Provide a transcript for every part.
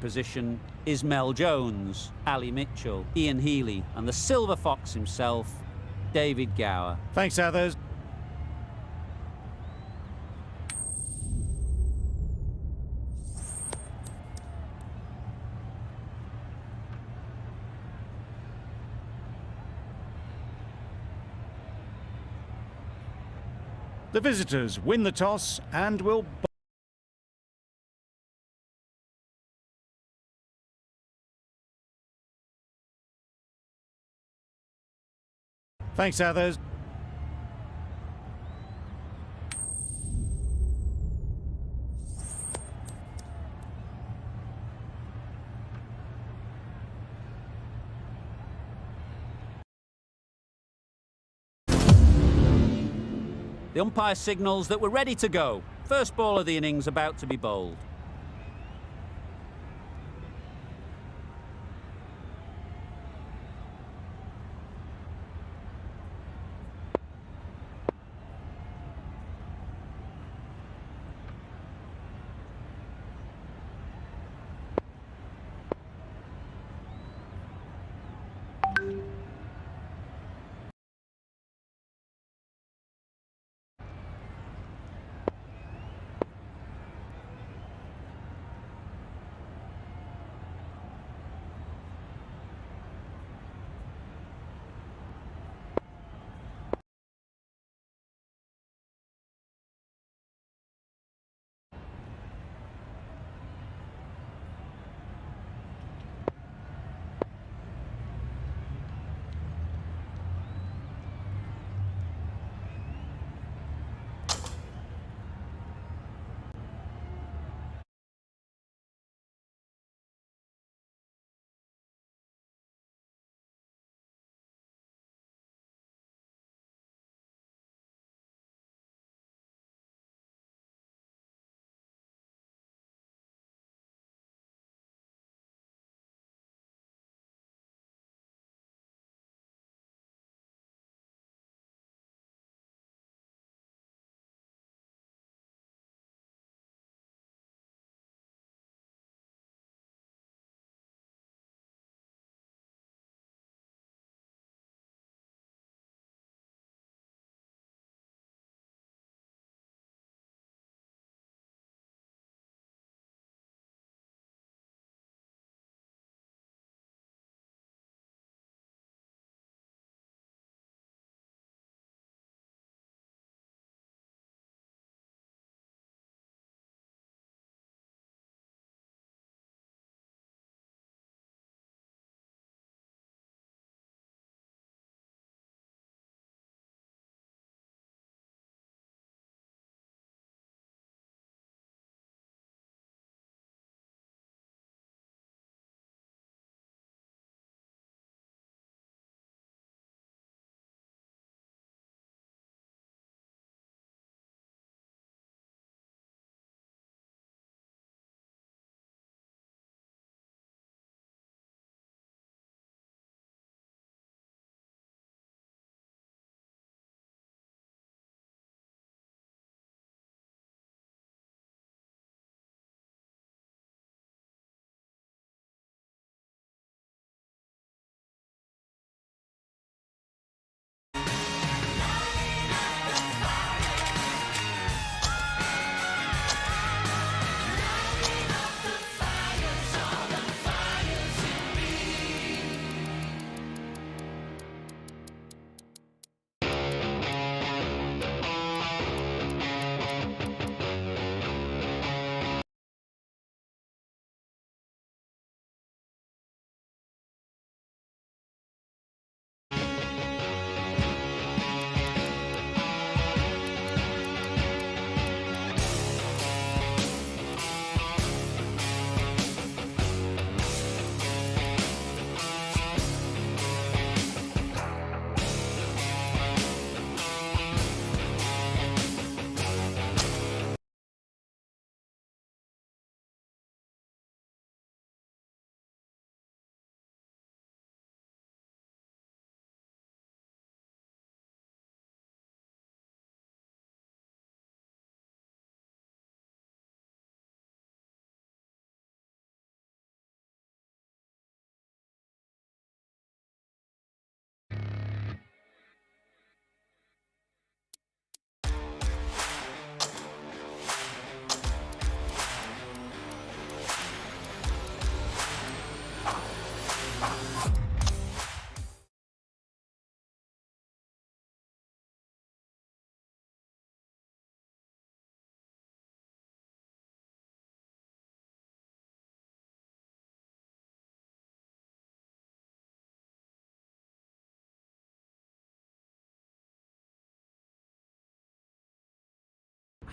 position is Mel Jones, Ali Mitchell, Ian Healy, and the Silver Fox himself, David Gower. Thanks, Athers. The visitors win the toss and will... Thanks, Athers. The umpire signals that we're ready to go. First ball of the innings about to be bowled.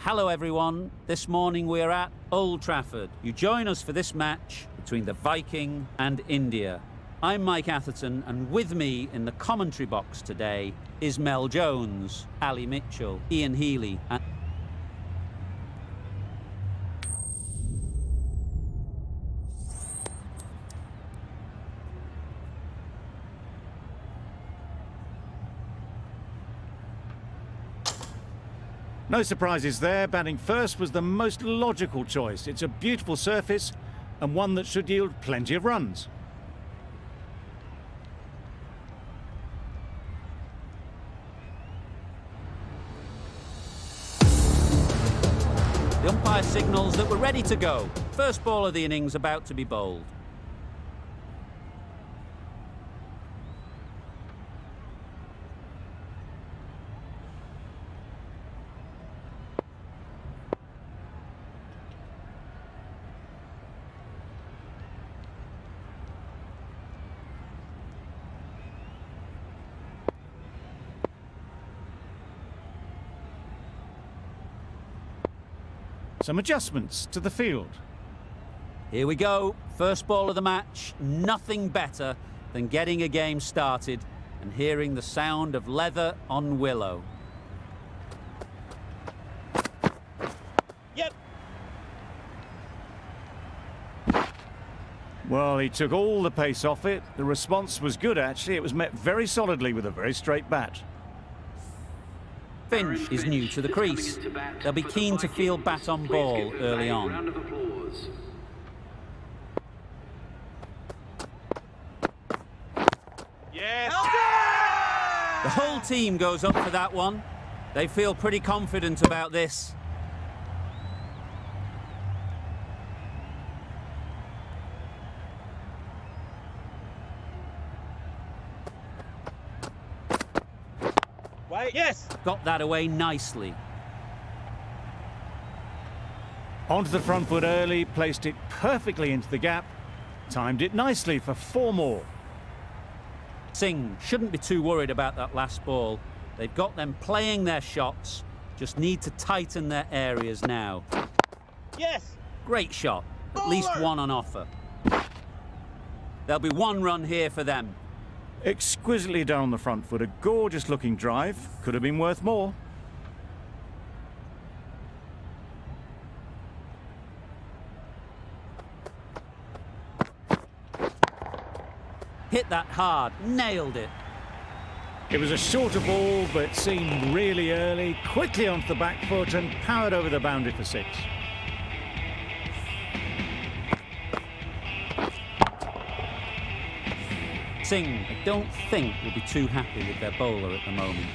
hello everyone. This morning we're at Old Trafford. You join us for this match between the Viking and India. I'm Mike Atherton, and with me in the commentary box today is Mel Jones, Ali Mitchell, Ian Healy, and No surprises there. Batting first was the most logical choice. It's a beautiful surface and one that should yield plenty of runs. the umpire signals that we're ready to go. First ball of the innings about to be bowled. Some adjustments to the field. Here we go. First ball of the match. Nothing better than getting a game started and hearing the sound of leather on willow. Yep. Well, he took all the pace off it. The response was good, actually. It was met very solidly with a very straight bat. Finch is new to the crease. They'll be keen to field bat on ball early on. Yes. The whole team goes up for that one. They feel pretty confident about this. Wait. Yes. Got that away nicely. Onto the front foot early, placed it perfectly into the gap, timed it nicely for 4 more. Singh shouldn't be too worried about that last ball. They've got them playing their shots, just need to tighten their areas now. Yes. Great shot, at least one on offer. There'll be 1 run here for them. Exquisitely done on the front foot, a gorgeous looking drive, could have been worth more. Hit that hard, nailed it. It was a shorter ball, but seen really early, quickly onto the back foot and powered over the boundary for 6. Singh, I don't think, will be too happy with their bowler at the moment.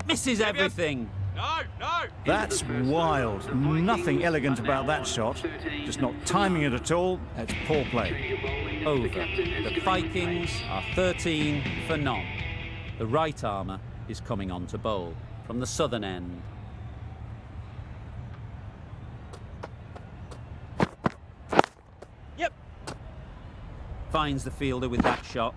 Misses everything. No. That's wild. Nothing elegant about that shot. Just not timing it at all. That's poor play. Over. The Vikings are 13 for none. The right armour is coming on to bowl from the southern end. Yep. Finds the fielder with that shot.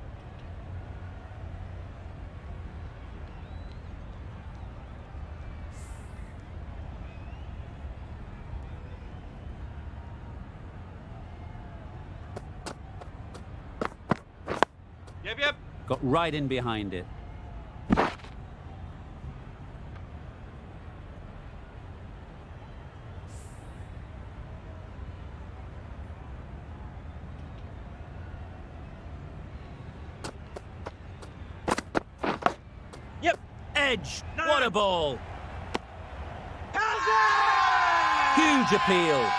Yep. Got right in behind it. Yep. Edge. No. What a ball. Huge appeal.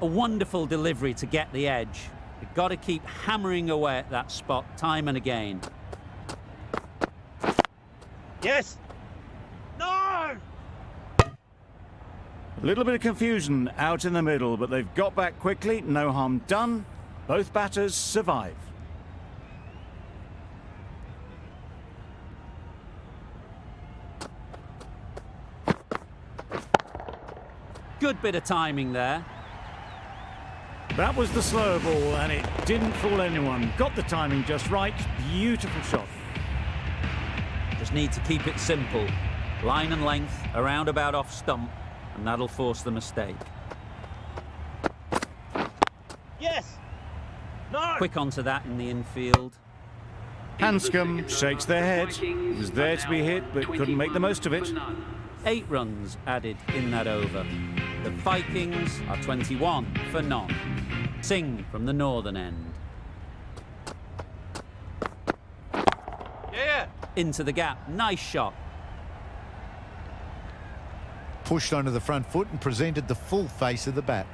A wonderful delivery to get the edge. You've got to keep hammering away at that spot time and again. Yes. No! A little bit of confusion out in the middle, but they've got back quickly. No harm done. Both batters survive. Good bit of timing there. That was the slow ball, and it didn't fool anyone. Got the timing just right. Beautiful shot. Just need to keep it simple. Line and length, around about off stump, and that'll force the mistake. Yes. No! Quick onto that in the infield. Hanscom shakes their head. He was there to be hit, but couldn't make the most of it. 8 runs added in that over. The Vikings are 21 for none. Singh from the northern end. Yeah. Into the gap. Nice shot. Pushed onto the front foot and presented the full face of the bat.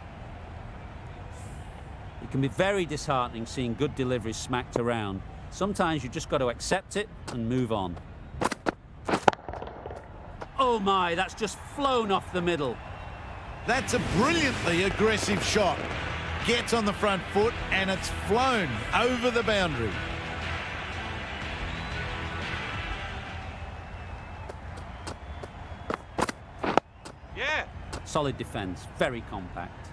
It can be very disheartening seeing good deliveries smacked around. Sometimes you just got to accept it and move on. Oh my, that's just flown off the middle. That's a brilliantly aggressive shot. Gets on the front foot and it's flown over the boundary. Yeah. Solid defence, very compact.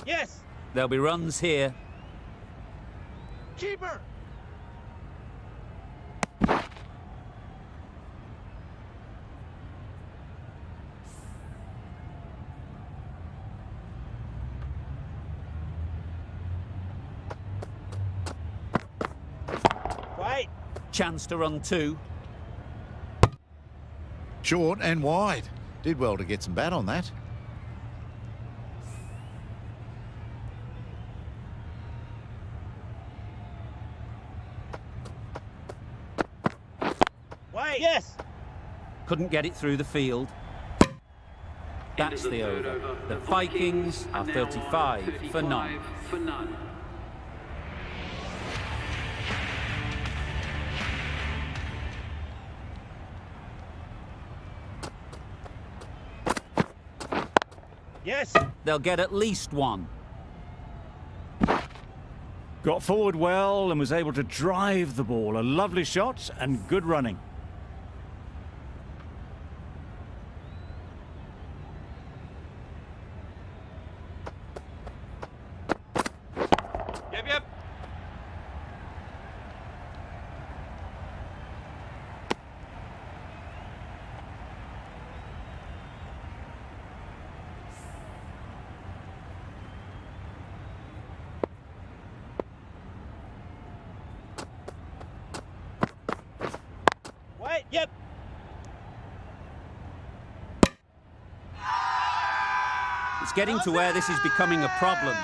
Yes. There'll be runs here. Keeper. Wait. Chance to run 2. Short and wide. Did well to get some bat on that. Wait. Yes. Couldn't get it through the field. That's the over. The Vikings are 35 for none. Yes. They'll get at least 1. Got forward well and was able to drive the ball. A lovely shot and good running. Yep. Wait. Yep. It's getting to where this is becoming a problem.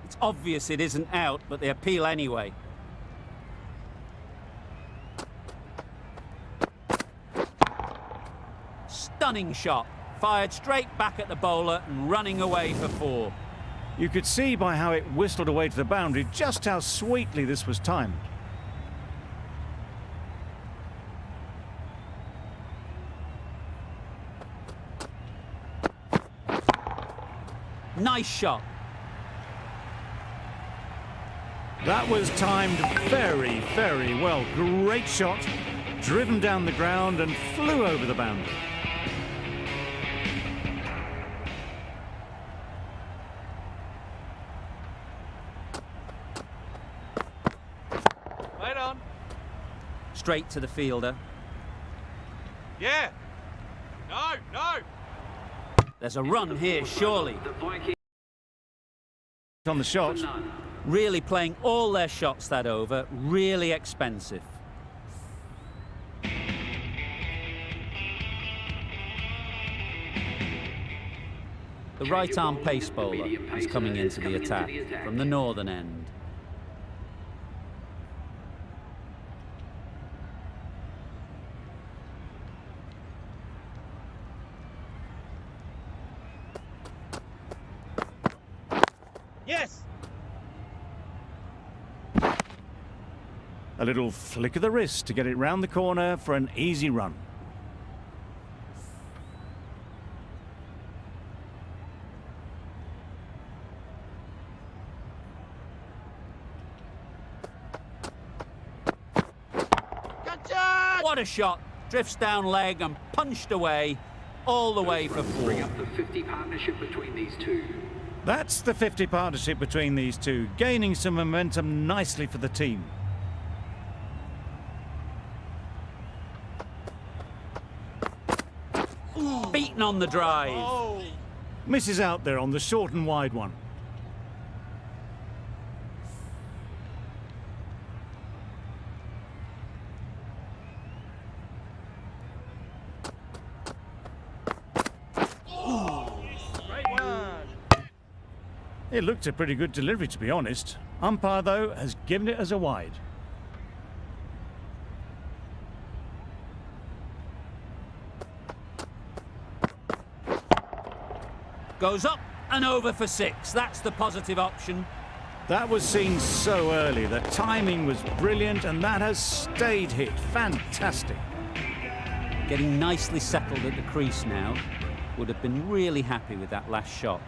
It's obvious it isn't out, but they appeal anyway. Stunning shot. Fired straight back at the bowler and running away for 4. You could see by how it whistled away to the boundary just how sweetly this was timed. Nice shot. That was timed very, very well. Great shot, driven down the ground and flew over the boundary. Wait on. Straight to the fielder. Yeah. No. There's a run here, surely. On the shot. Really playing all their shots that over. Really expensive. The right-arm pace bowler is coming into the attack from the northern end. Yes. A little flick of the wrist to get it round the corner for an easy run. What a shot! Drifts down leg and punched away, all the way for four. Bring up the 50 partnership between these two. That's the 50 partnership between these two, gaining some momentum nicely for the team. Beaten on the drive. Misses out there on the short and wide one. It looked a pretty good delivery, to be honest. Umpire, though, has given it as a wide. Goes up and over for six. That's the positive option. That was seen so early. The timing was brilliant, and that has stayed hit. Fantastic. Getting nicely settled at the crease now. Would have been really happy with that last shot.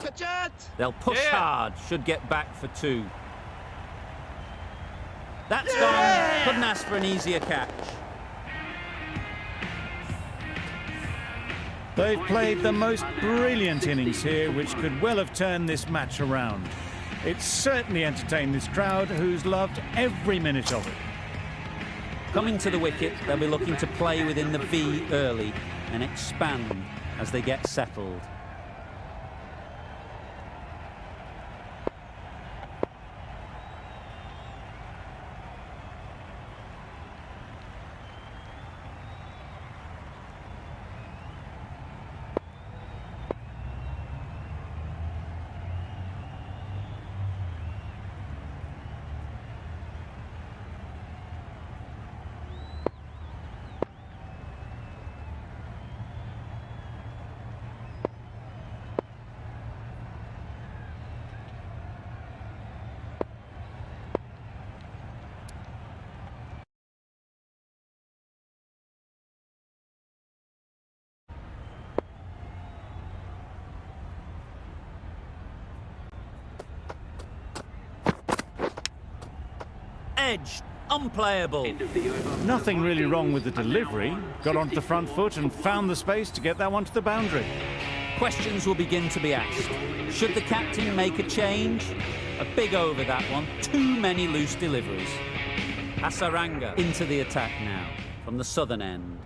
Catch it. They'll push Yeah. hard, should get back for two. That's gone. Couldn't ask for an easier catch. They've played the most brilliant innings here, which could well have turned this match around. It's certainly entertained this crowd, who's loved every minute of it. Coming to the wicket, they'll be looking to play within the V early and expand as they get settled. Edged, unplayable. End of the over. Nothing really wrong with the delivery. Got onto the front foot and found the space to get that one to the boundary. Questions will begin to be asked. Should the captain make a change? A big over that one. Too many loose deliveries. Hasaranga into the attack now from the southern end.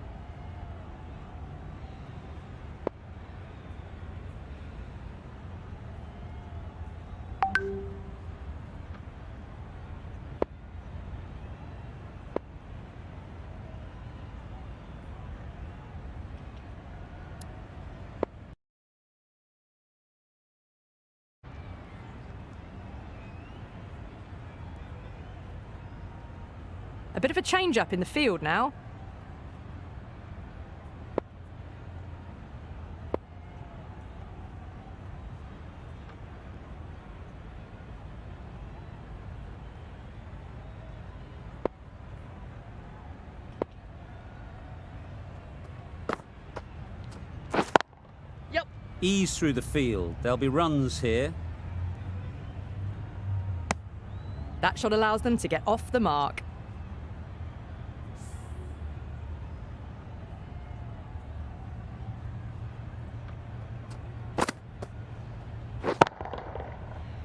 A bit of a change-up in the field now. Yep. Ease through the field. There'll be runs here. That shot allows them to get off the mark.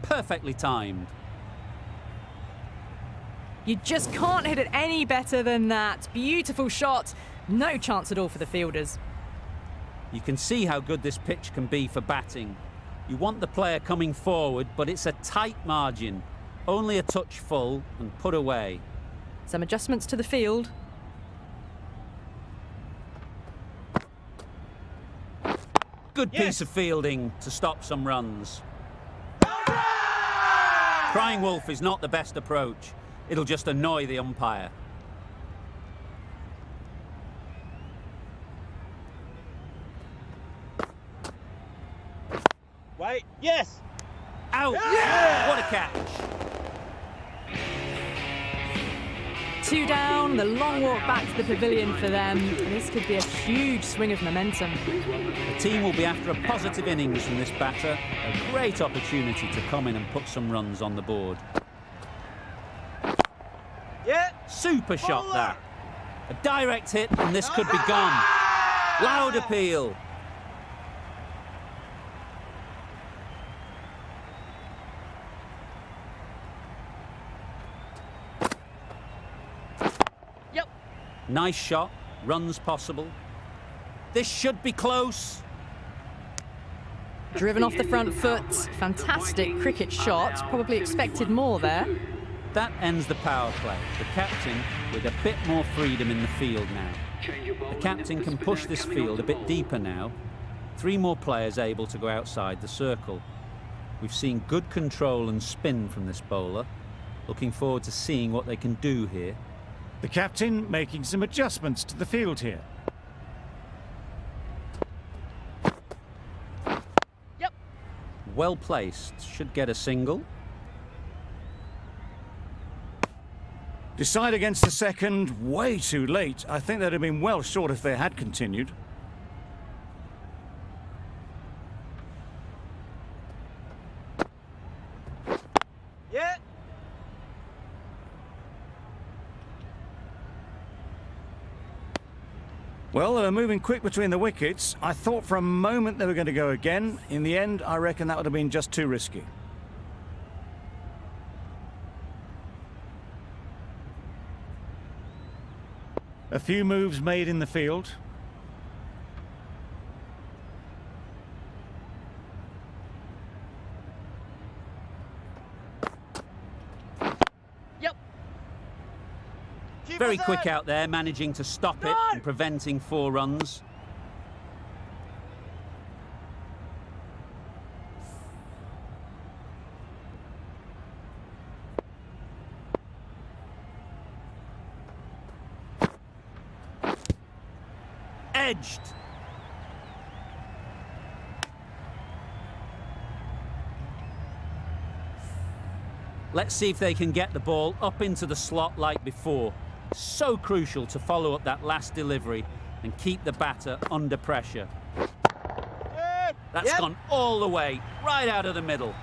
Perfectly timed. You just can't hit it any better than that. Beautiful shot. No chance at all for the fielders. You can see how good this pitch can be for batting. You want the player coming forward, but it's a tight margin. Only a touch full and put away. Some adjustments to the field. good Yes. piece of fielding to stop some runs. Crying wolf is not the best approach. It'll just annoy the umpire. Wait. Yes. Out! Yeah! What a catch! 2 down, the long walk back to the pavilion for them. This could be a huge swing of momentum. The team will be after a positive innings from this batter. A great opportunity to come in and put some runs on the board. Yeah. Super shot Bowler. that. A direct hit and this could be gone. Loud appeal. Yep. Nice shot. Runs possible. This should be close. Driven off the front foot. Fantastic cricket shot. Probably expected more there. That ends the power play. The captain with a bit more freedom in the field now. The captain can push this field a bit deeper now. 3 more players able to go outside the circle. We've seen good control and spin from this bowler. Looking forward to seeing what they can do here. The captain making some adjustments to the field here. Yep. Well placed. Should get a single. Decide against the second, way too late. I think they'd have been well short if they had continued. Yeah. Well, they were moving quick between the wickets. I thought for a moment they were going to go again. In the end, I reckon that would have been just too risky. A few moves made in the field. Yep. Very Keeper's quick out. out there, managing to stop it No! and preventing 4 runs. Edged. Let's see if they can get the ball up into the slot like before. So crucial to follow up that last delivery and keep the batter under pressure. Yeah. That's Yep. gone all the way, right out of the middle.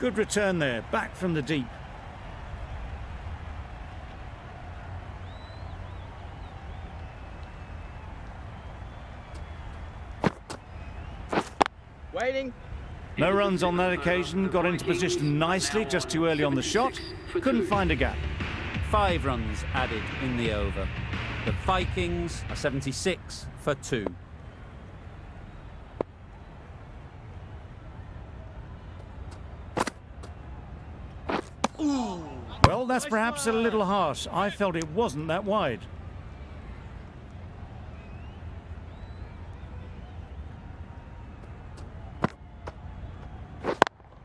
Good return there, back from the deep. Waiting. No runs on that occasion, got into position nicely, just too early on the shot. Couldn't find a gap. 5 runs added in the over. The Vikings are 76 for 2. Well, that's perhaps a little harsh. I felt it wasn't that wide.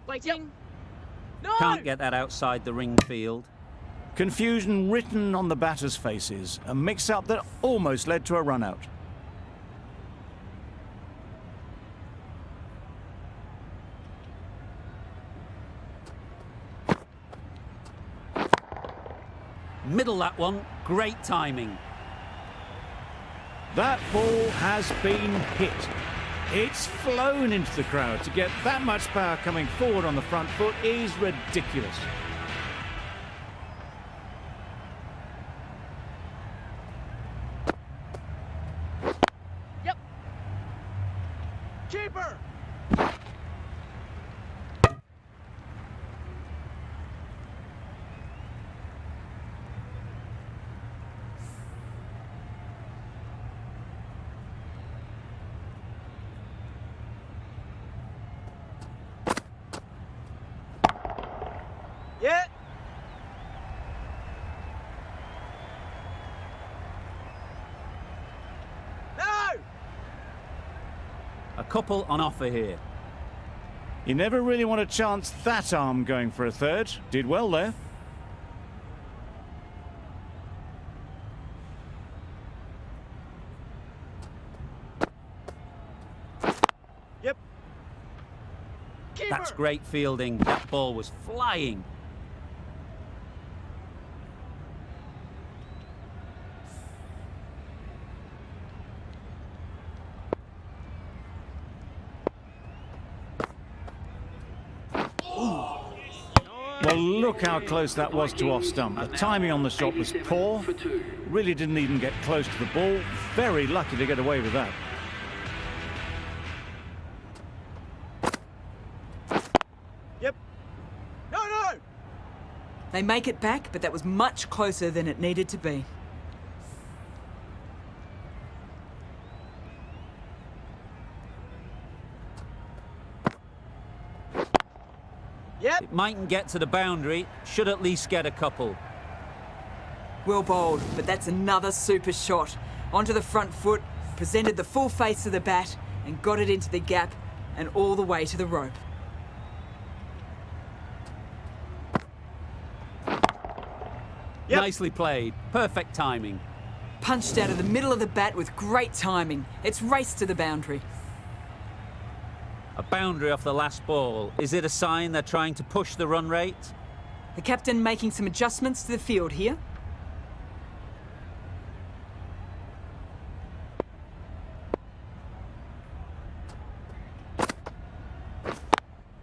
Waiting. No. Can't get that outside the ring field. Confusion written on the batters' faces. A mix-up that almost led to a run-out. Middle that one, great timing. That ball has been hit. It's flown into the crowd. To get that much power coming forward on the front foot is ridiculous. Yep. Keeper. Yeah. couple on offer here. You never really want to chance that arm going for a third. Did well there. Yep. Keeper. That's great fielding. That ball was flying. Well, look how close that was to off stump. The timing on the shot was poor. Really didn't even get close to the ball. Very lucky to get away with that. Yep. No, no. They make it back, but that was much closer than it needed to be. Yep. It mightn't get to the boundary, should at least get a couple. Well bowled, but that's another super shot. Onto the front foot, presented the full face of the bat, and got it into the gap and all the way to the rope. Yep. Nicely played. Perfect timing. Punched out of the middle of the bat with great timing. It's raced to the boundary. A boundary off the last ball. Is it a sign they're trying to push the run rate? The captain making some adjustments to the field here.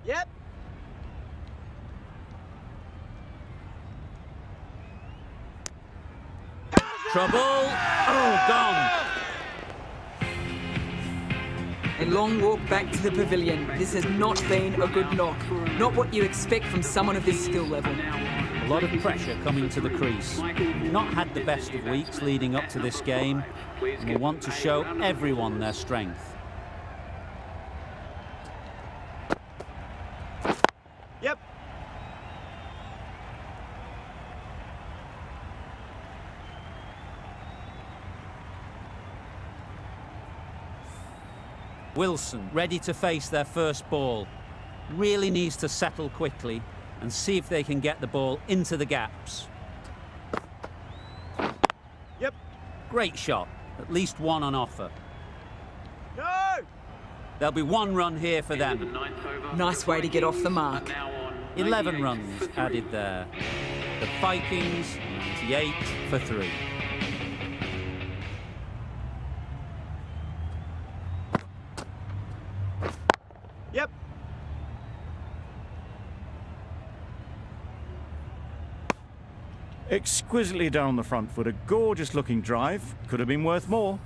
Yep. Trouble. Oh, gone. A long walk back to the pavilion. This has not been a good knock. Not what you expect from someone of this skill level. A lot of pressure coming to the crease. Not had the best of weeks leading up to this game, and will want to show everyone their strength. Yep. Wilson ready to face their first ball. Really needs to settle quickly and see if they can get the ball into the gaps. Yep. Great shot. At least one on offer. No. There'll be one run here for them. Nice way to get off the mark. 11 runs added there. The Vikings, 98 for 3. Yep. Exquisitely down the front foot. A gorgeous looking drive. Could have been worth more.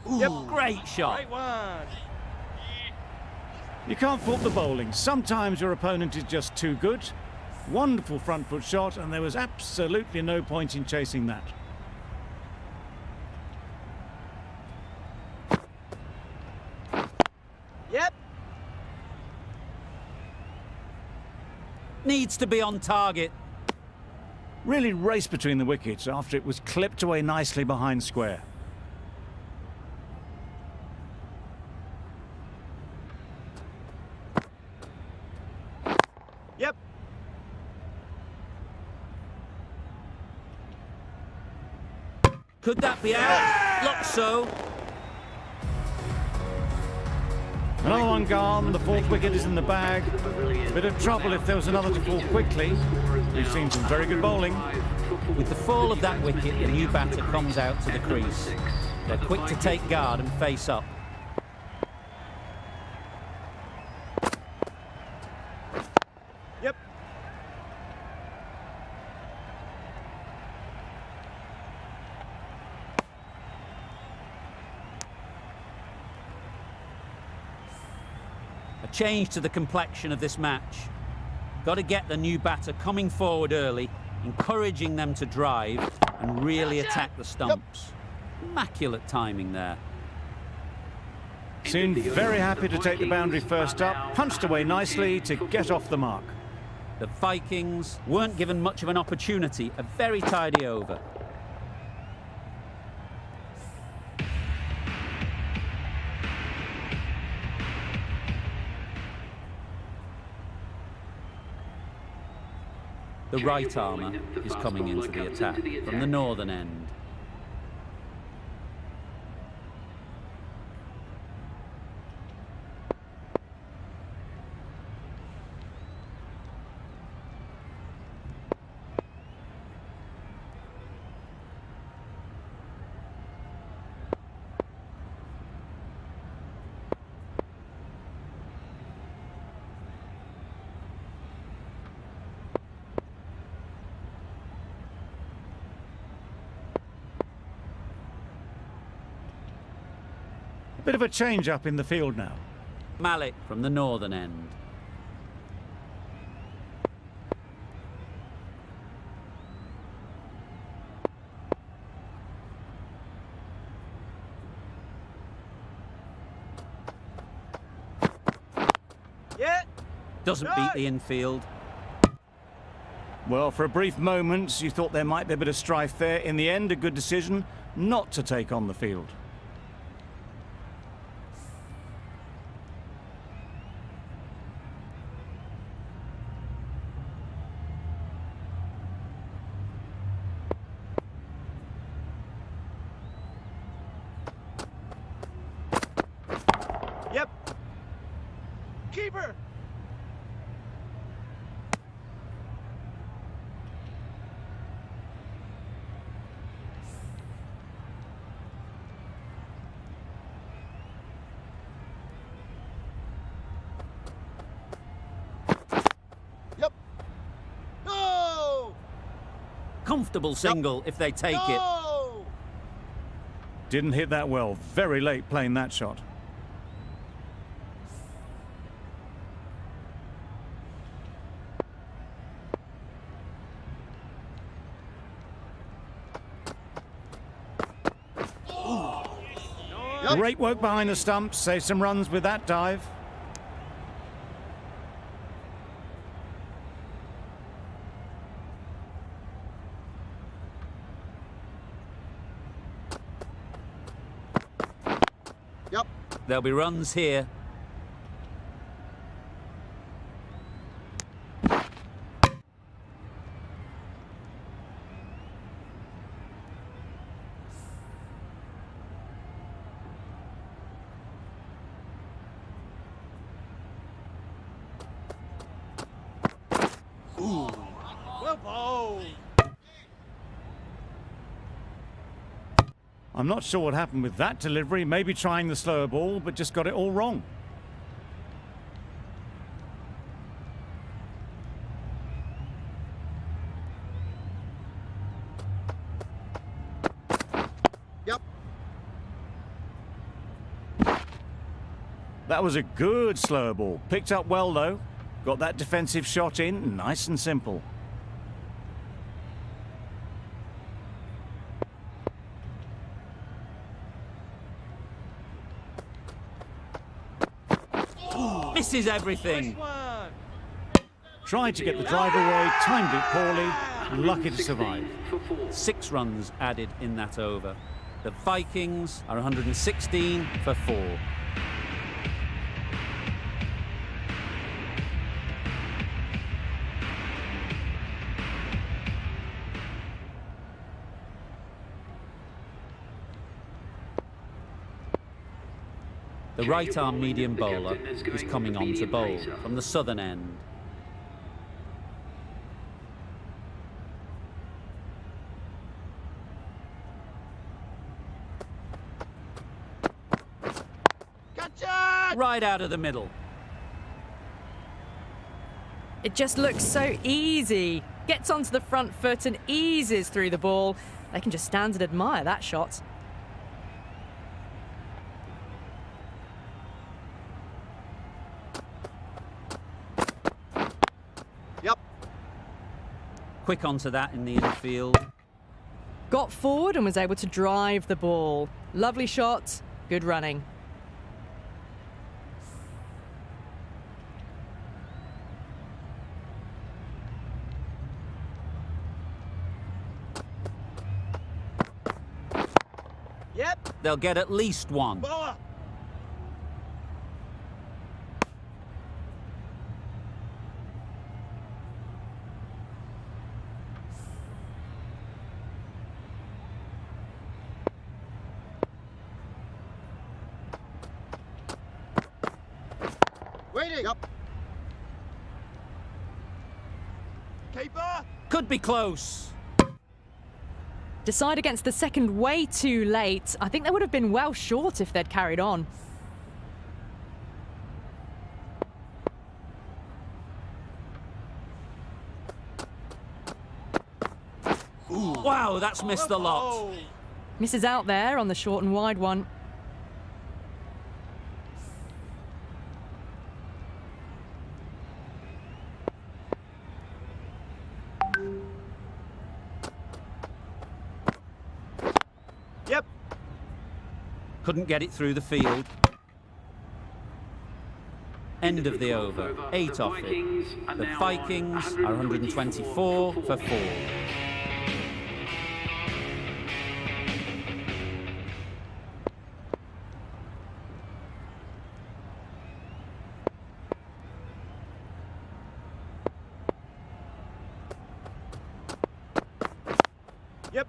Yep. Great shot. Great one. You can't fault the bowling. Sometimes your opponent is just too good. Wonderful front foot shot, and there was absolutely no point in chasing that. Yep. Needs to be on target. Really raced between the wickets after it was clipped away nicely behind square. Yep. Could that be out? Looks so. Another one gone. The fourth wicket is in the bag. Bit of trouble if there was another to fall quickly. We've seen some very good bowling. With the fall of that wicket, the new batter comes out to the crease. They're quick to take guard and face up. Yep. A change to the complexion of this match. Got to get the new batter coming forward early, encouraging them to drive and really attack the stumps. Immaculate timing there. Seemed very happy to take the boundary first up. Punched away nicely to get off the mark. The Vikings weren't given much of an opportunity. A very tidy over. The right armour is coming into the attack from the northern end. Bit of a change up in the field now. Malik from the northern end. Yeah. Doesn't beat the infield. Well, for a brief moment, you thought there might be a bit of strife there. In the end, a good decision not to take on the field. Yep. Keeper. Yep. No. Comfortable single if they take it. No. Didn't hit that well. Very late playing that shot. Great work behind the stumps. Save some runs with that dive. Yep. There'll be runs here. Well bowled. I'm not sure what happened with that delivery. Maybe trying the slower ball, but just got it all wrong. Yep. That was a good slower ball. Picked up well, though. Got that defensive shot in, nice and simple. Misses everything. One. Tried to get the drive away, timed it poorly, lucky to survive. 6 runs added in that over. The Vikings are 116 for 4. The right-arm medium bowler is coming on to bowl from the southern end. Gotcha! Right out of the middle. It just looks so easy. Gets onto the front foot and eases through the ball. They can just stand and admire that shot. Yep. Quick onto that in the infield. Got forward and was able to drive the ball. Lovely shot, good running. Yep. They'll get at least one. Bowler. Waiting. Yep. Keeper. Could be close. Decide against the second way too late. I think they would have been well short if they'd carried on. Wow, that's missed the lot. Oh. Misses out there on the short and wide one. Yep. Couldn't get it through the field. End of the over. 8 off it. The Vikings are 124 for 4. Yep.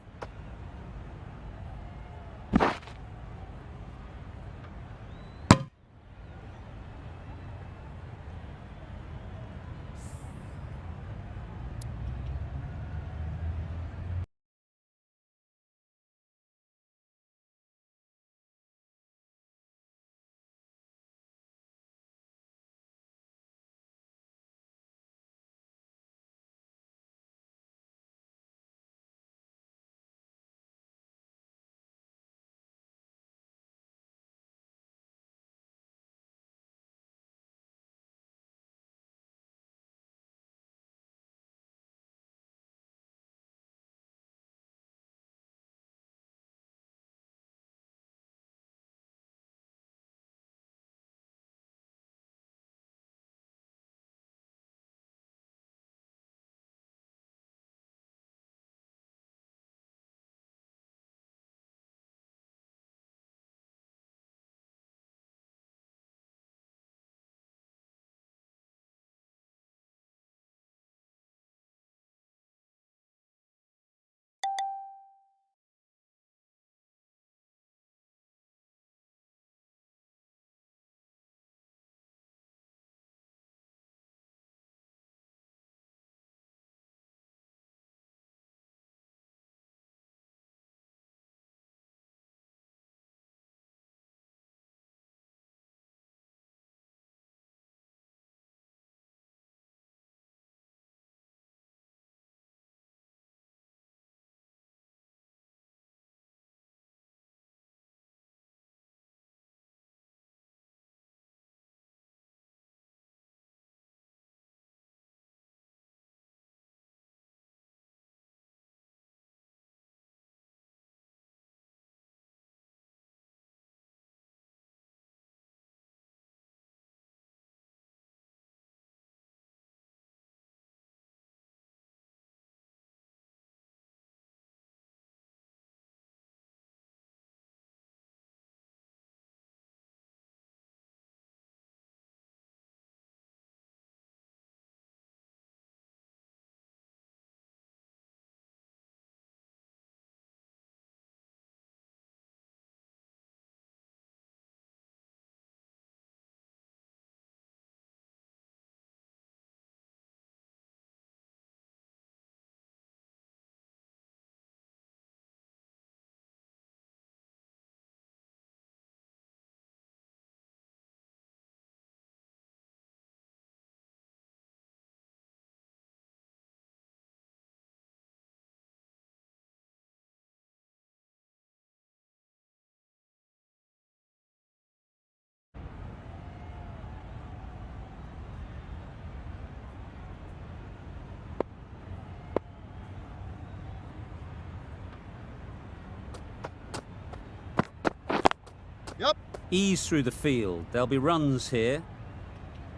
Yep. Ease through the field. There'll be runs here.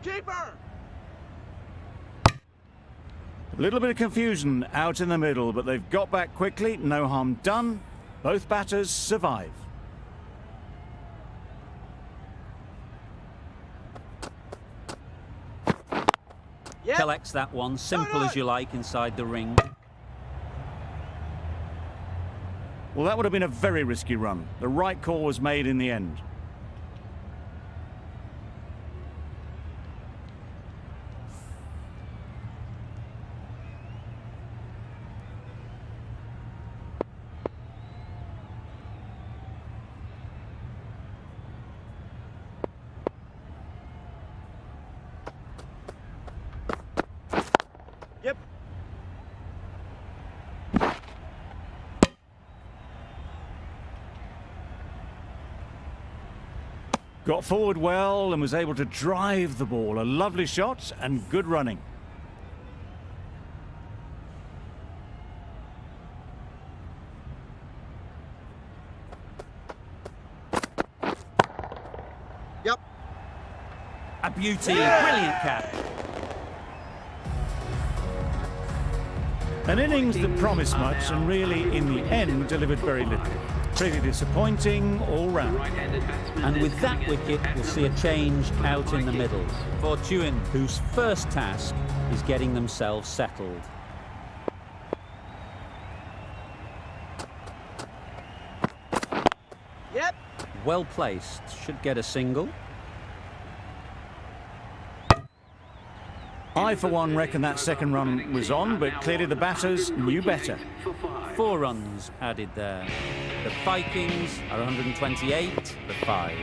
Keeper. A little bit of confusion out in the middle, but they've got back quickly. No harm done. Both batters survive. Yep. Collects that one, simple as you like, inside the ring. Well, that would have been a very risky run. The right call was made in the end. Yep. Got forward well and was able to drive the ball. A lovely shot and good running. Yep. A beauty, brilliant catch. An innings that promised much and really, in the end, delivered very little. Pretty disappointing all round. Right-handed batsman And is with that coming in wicket, for we'll see a change out in the middle. Fortune, whose first task is getting themselves settled. Yep. Well placed, should get a single. I, for one, reckon that second run was on, but clearly the batters knew better. for 5. 4 runs added there. The Vikings are 128 for 5.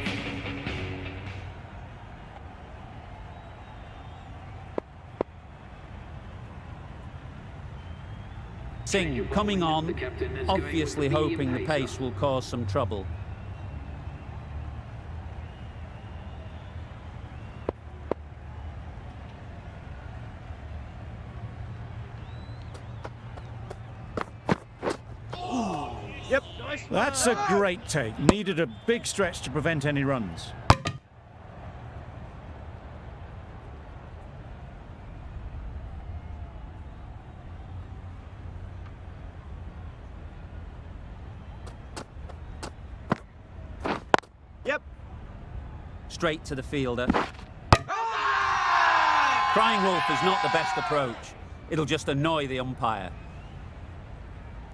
Singh coming on, obviously hoping the pace will cause some trouble. Yep. Nice. That's a great take. Needed a big stretch to prevent any runs. Yep. Straight to the fielder. Crying wolf is not the best approach. It'll just annoy the umpire.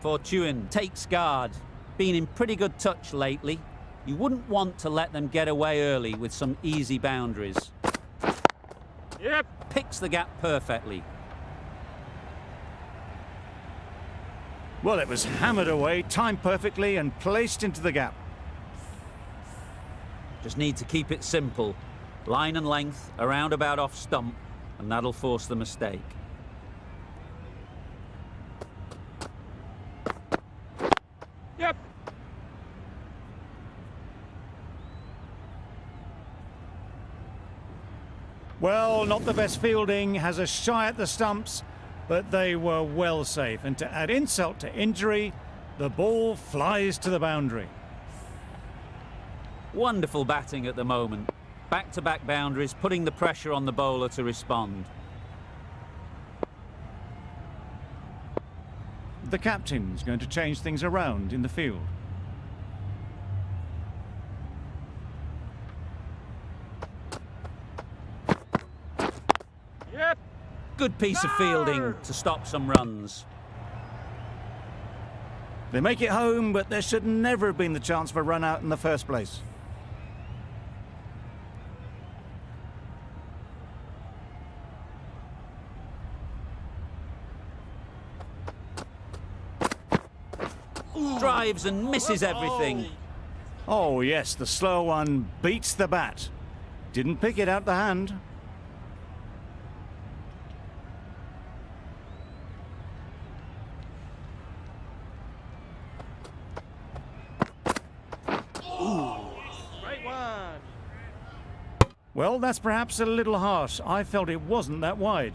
Fortune takes guard. Been in pretty good touch lately. You wouldn't want to let them get away early with some easy boundaries. Yep. Picks the gap perfectly. Well, it was hammered away, timed perfectly and placed into the gap. Just need to keep it simple. Line and length, around about off stump, and that'll force the mistake. Yep. Well, not the best fielding, has a shy at the stumps, but they were well safe. And to add insult to injury, the ball flies to the boundary. Wonderful batting at the moment. Back-to-back boundaries, putting the pressure on the bowler to respond. The captain's going to change things around in the field. Yep. Good piece of fielding to stop some runs. They make it home, but there should never have been the chance for a run out in the first place. Drives and misses everything. Oh yes, the slow one beats the bat. Didn't pick it out the hand. Right one. Well, that's perhaps a little harsh. I felt it wasn't that wide.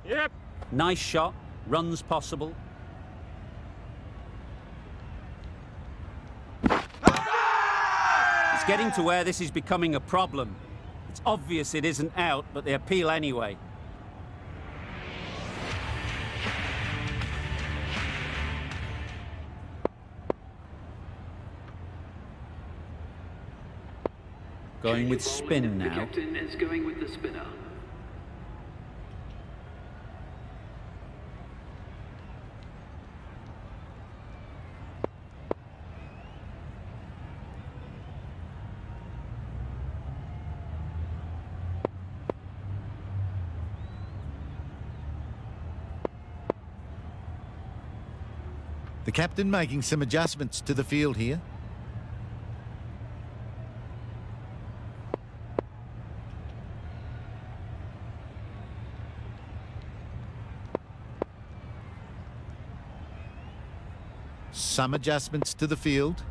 Yep. Nice shot, runs possible. It's getting to where this is becoming a problem. It's obvious it isn't out, but they appeal anyway. Going with Change of ball, spin and now. The captain is going with the spinner. The captain making some adjustments to the field here. Some adjustments to the field.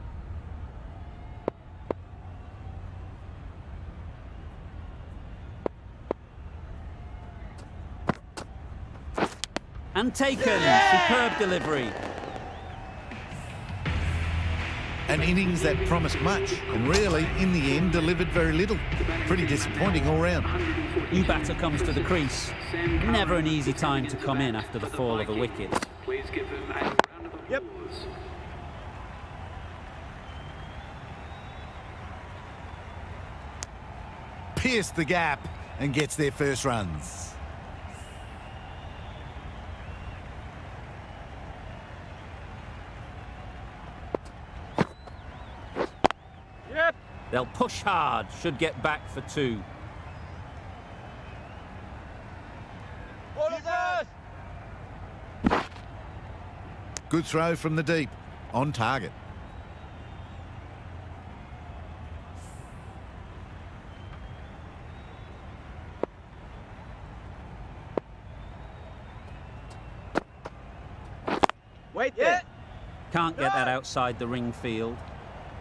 And taken. Superb delivery. An innings that promised much and really, in the end, delivered very little. Pretty disappointing all round. New batter comes to the crease. Never an easy time to come in after the fall of a wicket. Please give him a round of applause. Yep. Pierced the gap and gets their first runs. Yep. They'll push hard. Should get back for 2. Good throw from the deep. On target. Wait there. Can't get that outside the ring field.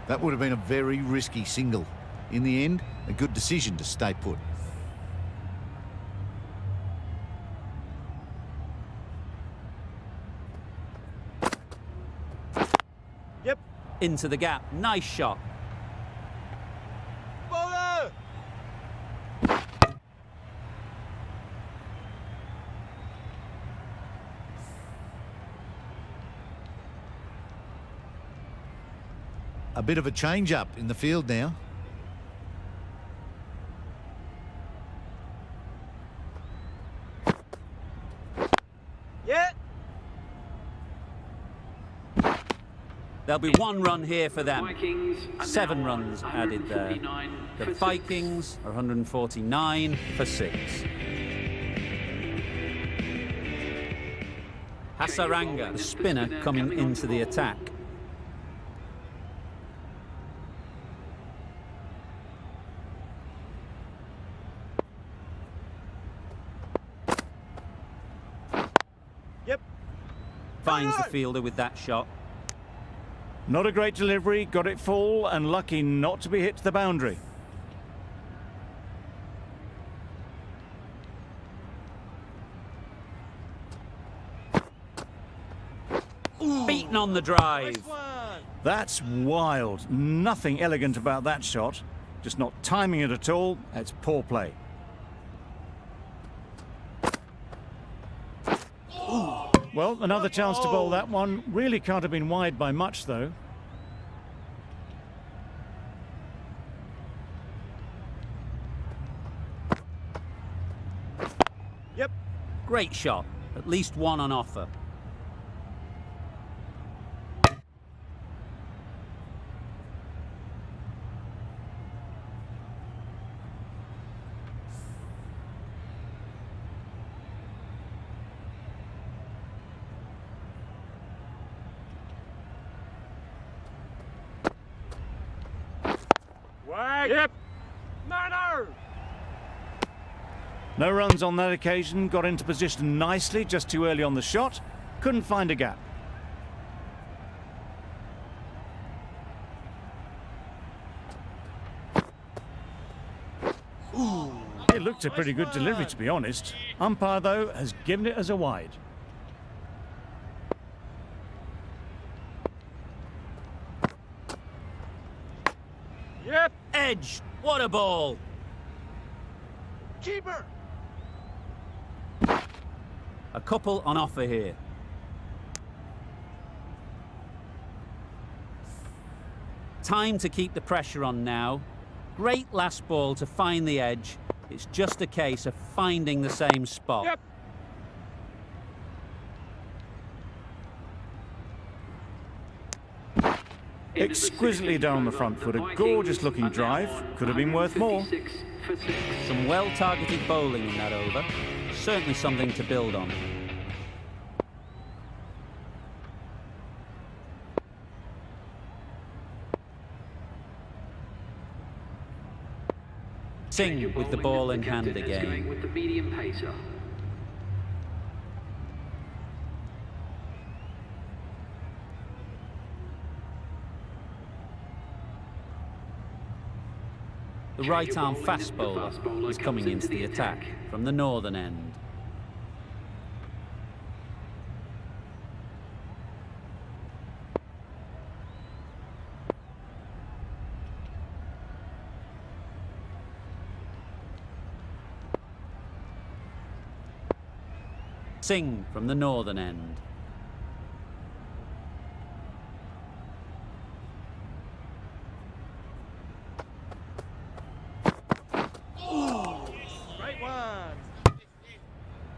That would have been a very risky single. In the end, a good decision to stay put. Yep. Into the gap. Nice shot. Bowler. A bit of a change-up in the field now. Yeah. There'll be 1 run here for them. Vikings are 7 now runs added there. 149 The for 6. Vikings are 149 for 6. Hasaranga, the spinner, coming into the attack. Yep. Finds the fielder with that shot. Not a great delivery, got it full and lucky not to be hit to the boundary. Beaten on the drive. Nice one. That's wild. Nothing elegant about that shot. Just not timing it at all. It's poor play. Well, another chance to bowl that one. Really can't have been wide by much, though. Yep. Great shot. At least 1 on offer. Wag. Yep. No. No runs on that occasion. Got into position nicely, just too early on the shot. Couldn't find a gap. It looked a pretty good delivery, to be honest. Umpire, though, has given it as a wide. Yep. Edge. What a ball. Keeper. A couple on offer here. Time to keep the pressure on now. Great last ball to find the edge. It's just a case of finding the same spot. Yep. Exquisitely down the front foot, a gorgeous looking drive. Could have been worth more. 56 for 6. Some well-targeted bowling in that over. Certainly something to build on. Singh with the ball in hand again. Going with the medium pacer. The right-arm fast bowler is coming into the attack from the northern end. Singh from the northern end. Great one.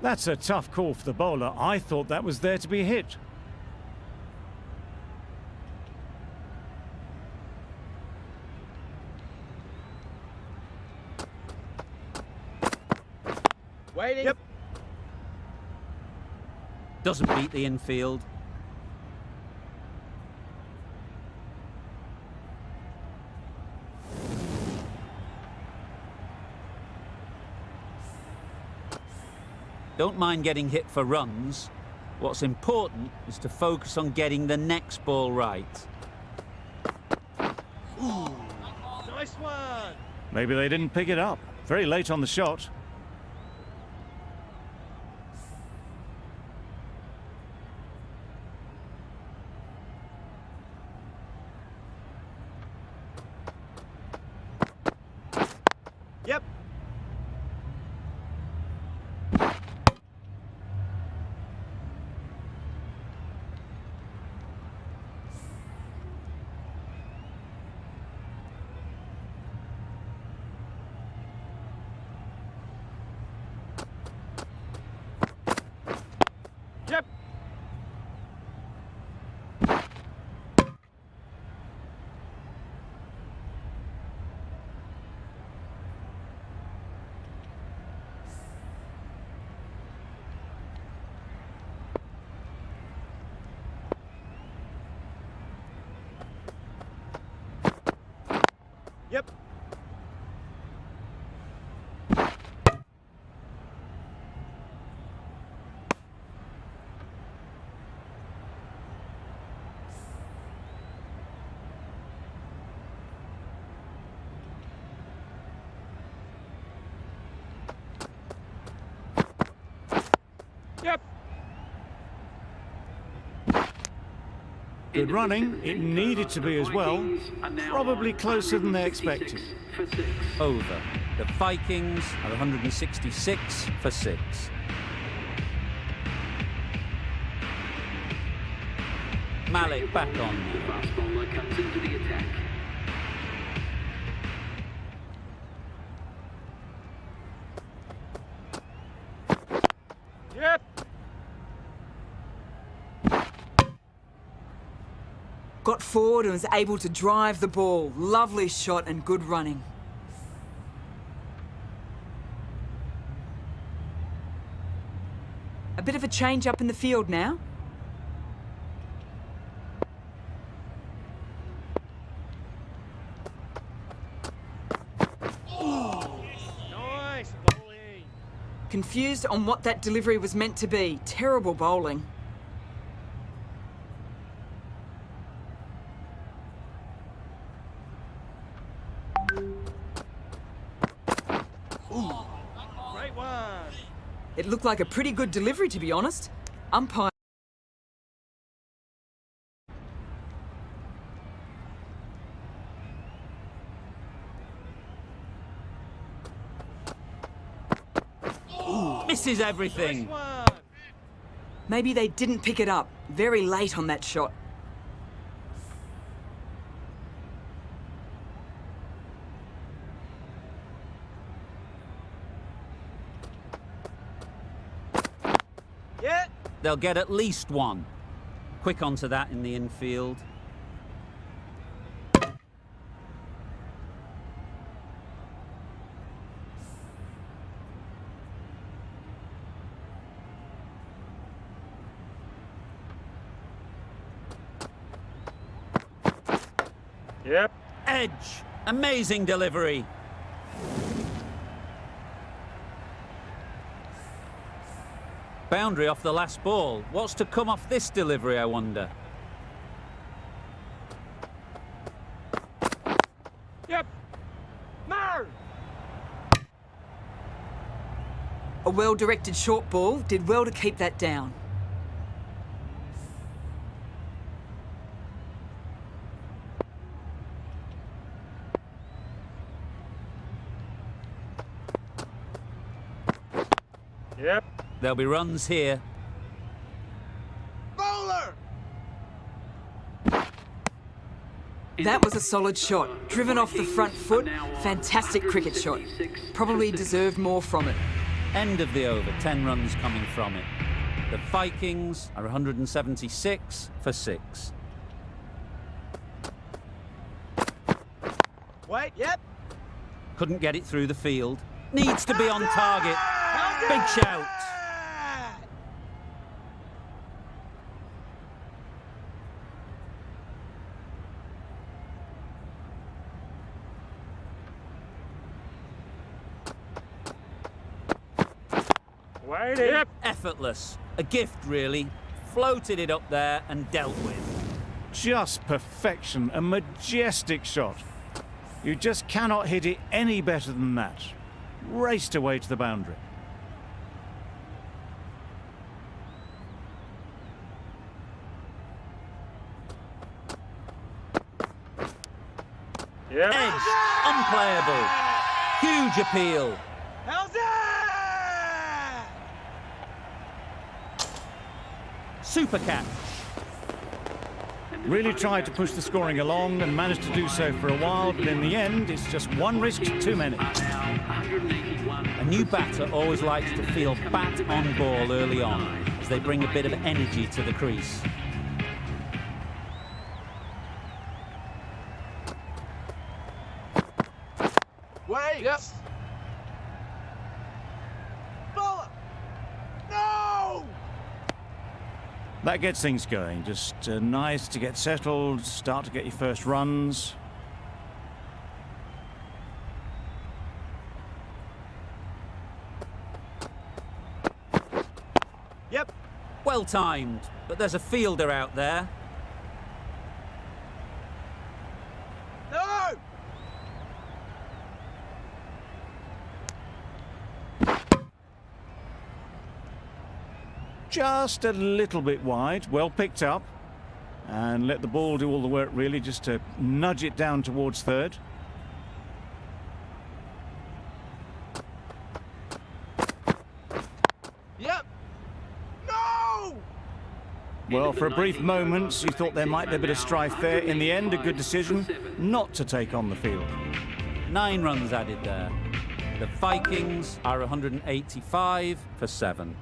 That's a tough call for the bowler. I thought that was there to be hit. Waiting. Yep. Doesn't beat the infield. Don't mind getting hit for runs. What's important is to focus on getting the next ball right. Nice one. Maybe they didn't pick it up. Very late on the shot. Yep. Yep. Yep. Yep. Good running. It needed to be as well. Probably closer than they expected. For 6. Over. The Vikings are 166 for 6. Malik back on. The fast bowler comes into the attack. Yep. Got forward and was able to drive the ball. Lovely shot and good running. A bit of a change up in the field now. Nice bowling. Confused on what that delivery was meant to be. Terrible bowling. Great one. It looked like a pretty good delivery, to be honest. Umpire. Misses everything. Nice one. Maybe they didn't pick it up. Very late on that shot. Yeah. They'll get at least one. Quick onto that in the infield. Yep. Edge. Amazing delivery. Boundary off the last ball. What's to come off this delivery, I wonder? Yep. Mar. A well-directed short ball did well to keep that down. Yep. There'll be runs here. Bowler. That was a solid shot, driven off the front foot. Fantastic cricket shot. Probably deserved more from it. End of the over, 10 runs coming from it. The Vikings are 176 for 6. Wait. Yep. Couldn't get it through the field. Needs to be on target. Big shout. Wait. Yep. Effortless. A gift, really. Floated it up there and dealt with. Just perfection, a majestic shot. You just cannot hit it any better than that. Raced away to the boundary. Yep. Edge. Unplayable. Huge appeal. How's that? Super catch. Really tried to push the scoring along and managed to do so for a while, but in the end, it's just one risk too many. A new batter always likes to feel bat on ball early on, as they bring a bit of energy to the crease. Wait. Yep. Bowler. No. That gets things going. Just nice to get settled, start to get your first runs. Yep. Well timed, but there's a fielder out there. No. Just a little bit wide, well picked up. And let the ball do all the work, really, just to nudge it down towards third. Yep. No. Well, for a brief moment, you thought there might be a bit of strife there. In the end, a good decision not to take on the field. 9 runs added there. The Vikings are 185 for 7.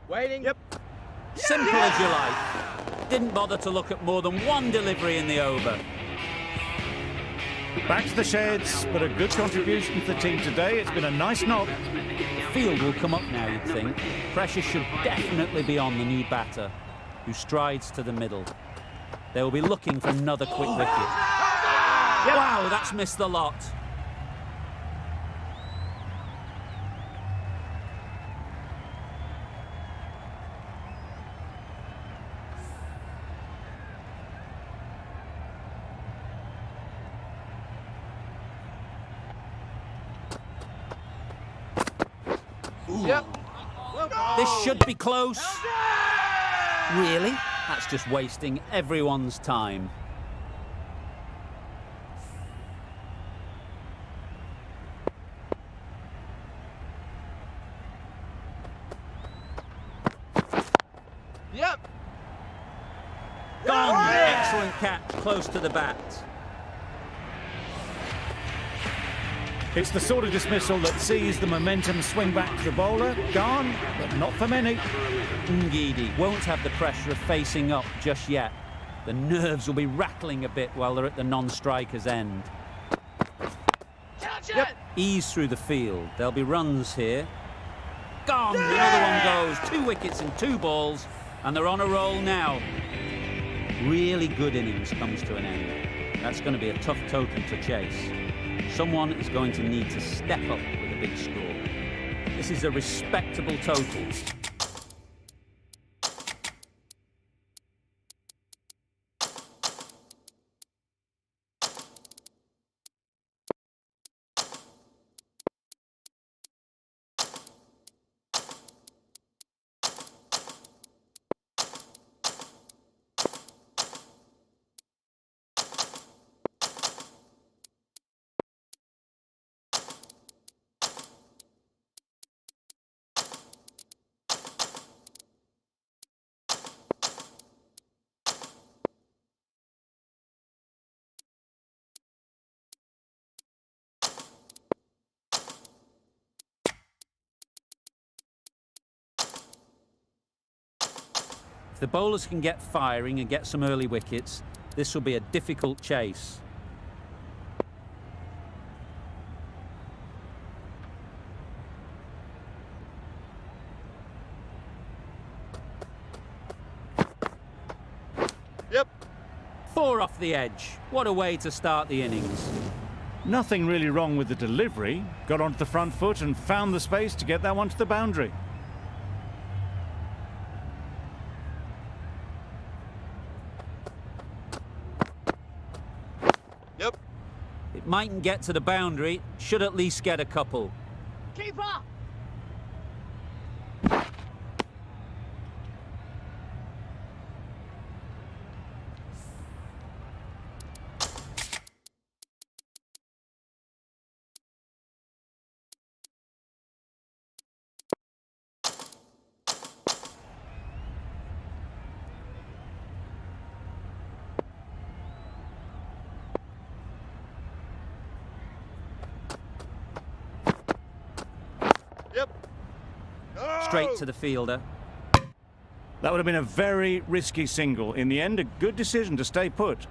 Waiting. Yep. Simple as you like. Didn't bother to look at more than one delivery in the over. Back to the sheds, but a good contribution to the team today. It's been a nice knock. The field will come up now, you'd think. Pressure should definitely be on the new batter, who strides to the middle. They will be looking for another quick wicket. Wow, that's missed the lot. Yep. This should be close. Really? That's just wasting everyone's time. Yep. Gone! Excellent catch, close to the bat. It's the sort of dismissal that sees the momentum swing back to the bowler. Gone, but not for many. Ngidi won't have the pressure of facing up just yet. The nerves will be rattling a bit while they're at the non-striker's end. Catch it! Ease through the field. There'll be runs here. Gone! Another one goes. 2 wickets and 2 balls, and they're on a roll now. Really good innings comes to an end. That's going to be a tough total to chase. Someone is going to need to step up with a big score. This is a respectable total. If the bowlers can get firing and get some early wickets, this will be a difficult chase. Yep. 4 off the edge. What a way to start the innings. Nothing really wrong with the delivery. Got onto the front foot and found the space to get that one to the boundary. Yep. It mightn't get to the boundary, should at least get a couple. Keeper! Yep. No! Straight to the fielder. That would have been a very risky single. In the end, a good decision to stay put.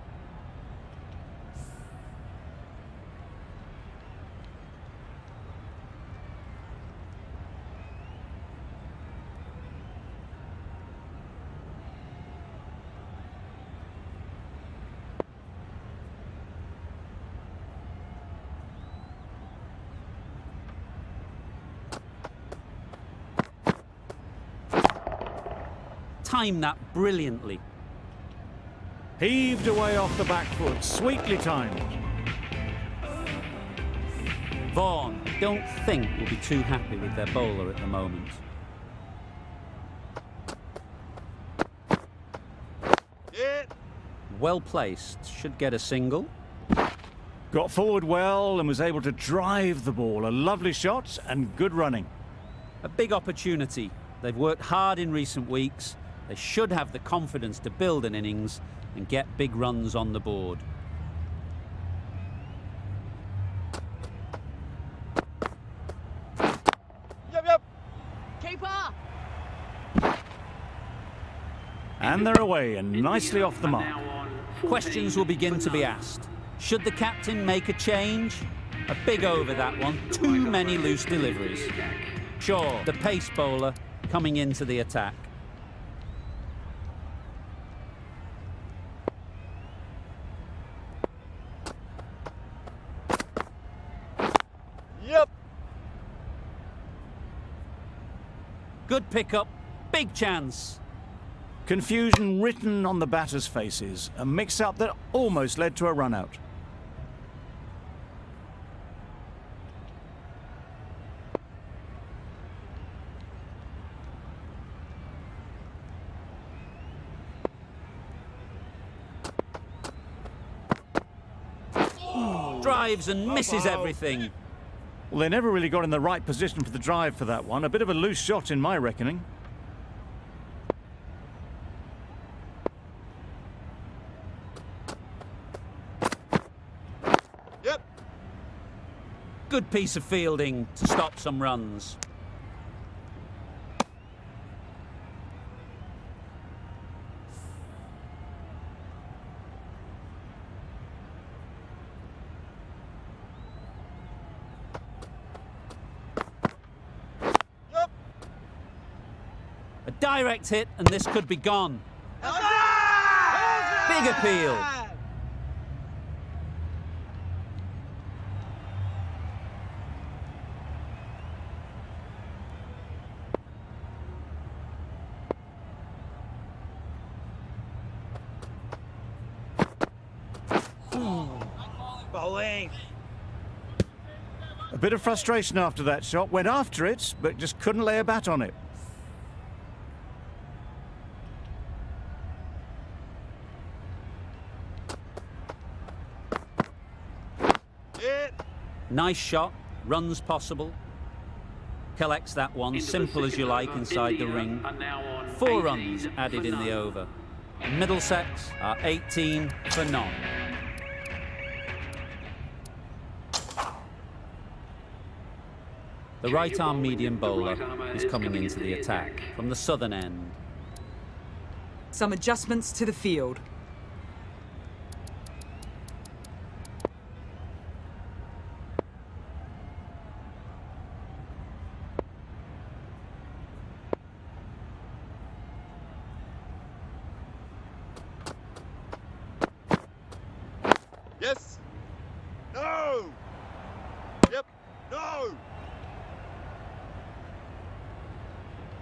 Timed that brilliantly. Heaved away off the back foot, sweetly timed. Vaughan, don't think will be too happy with their bowler at the moment. Hit! Well placed, should get a single. Got forward well and was able to drive the ball. A lovely shot and good running. A big opportunity. They've worked hard in recent weeks. They should have the confidence to build an innings and get big runs on the board. Yep. Keeper! And they're away and nicely off the mark. Questions will begin to be asked. Should the captain make a change? A big over that one. Too many loose deliveries. Shaw, the pace bowler, coming into the attack. Yep. Good pickup, big chance. Confusion written on the batters' faces. A mix-up that almost led to a run-out. Drives and misses everything. Well, they never really got in the right position for the drive for that one. A bit of a loose shot in my reckoning. Yep. Good piece of fielding to stop some runs. Yup. A direct hit, and this could be gone. Big appeal. Bowling. A bit of frustration after that shot. Went after it, but just couldn't lay a bat on it. Hit. Nice shot, runs possible. Collects that one, Into the simple as you second like, over, inside the India ring. are now on 4 18 runs for added in the none. over. Middlesex are 18 for none. The right-arm medium bowler is coming into the attack from the southern end. Some adjustments to the field. Yes. No. Yep. No.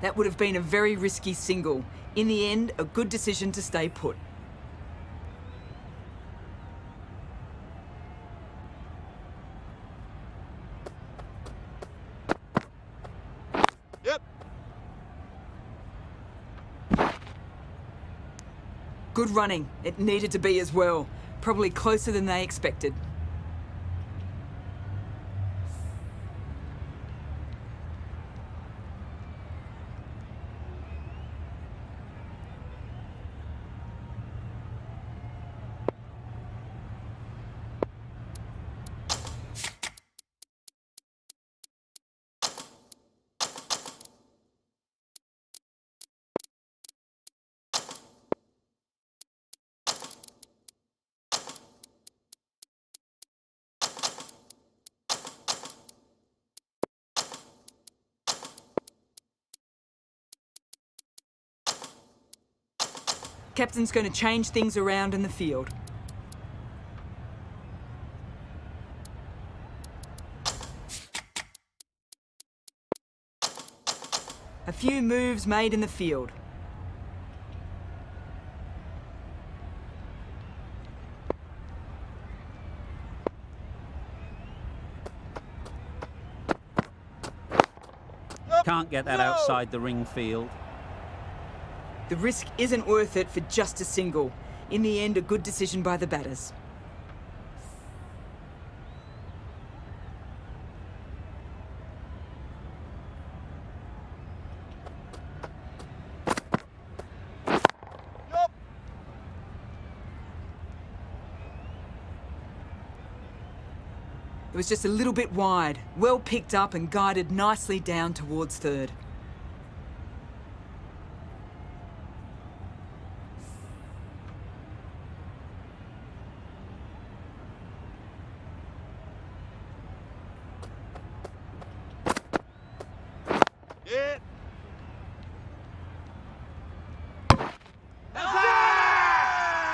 That would have been a very risky single. In the end, a good decision to stay put. Yep. Good running. It needed to be as well. Probably closer than they expected. Captain's going to change things around in the field. A few moves made in the field. Can't get that outside the ring field. The risk isn't worth it for just a single. In the end, a good decision by the batters. Yup. It was just a little bit wide, well picked up and guided nicely down towards third. Hit.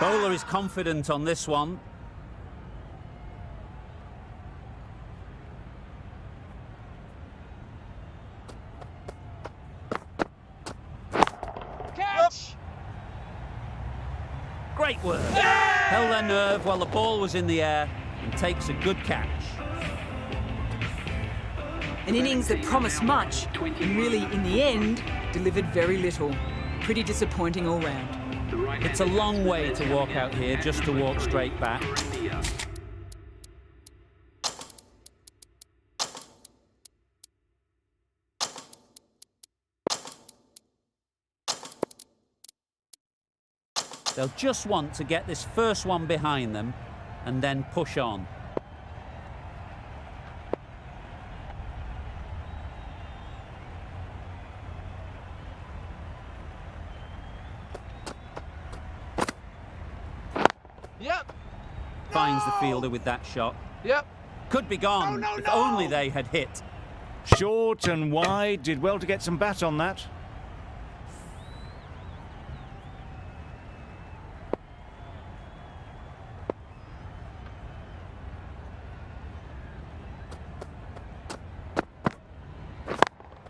Bowler is confident on this one. Catch. Great work. Held their nerve while the ball was in the air and takes a good catch. An innings that promised much and really, in the end, delivered very little. Pretty disappointing all round. It's a long way to walk out here just to walk straight back. They'll just want to get this first one behind them and then push on. fielder with that shot. Yep. Could be gone No, no, if no. only they had hit. Short and wide, did well to get some bat on that.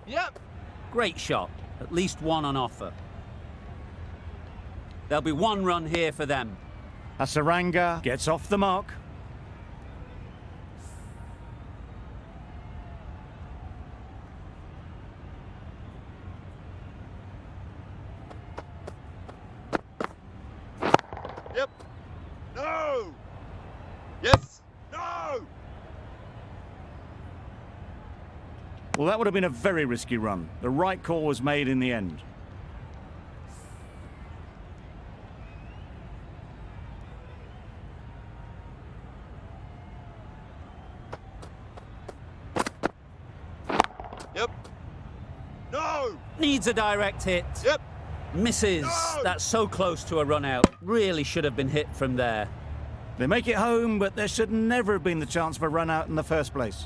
Yep. Great shot. At least one on offer. There'll be one run here for them. Hasaranga gets off the mark. Yep. No. Yes. No. Well, that would have been a very risky run. The right call was made in the end. Yep. No. Needs a direct hit. Yep. Misses. No! That's so close to a run out. Really should have been hit from there. They make it home, but there should never have been the chance for a run out in the first place.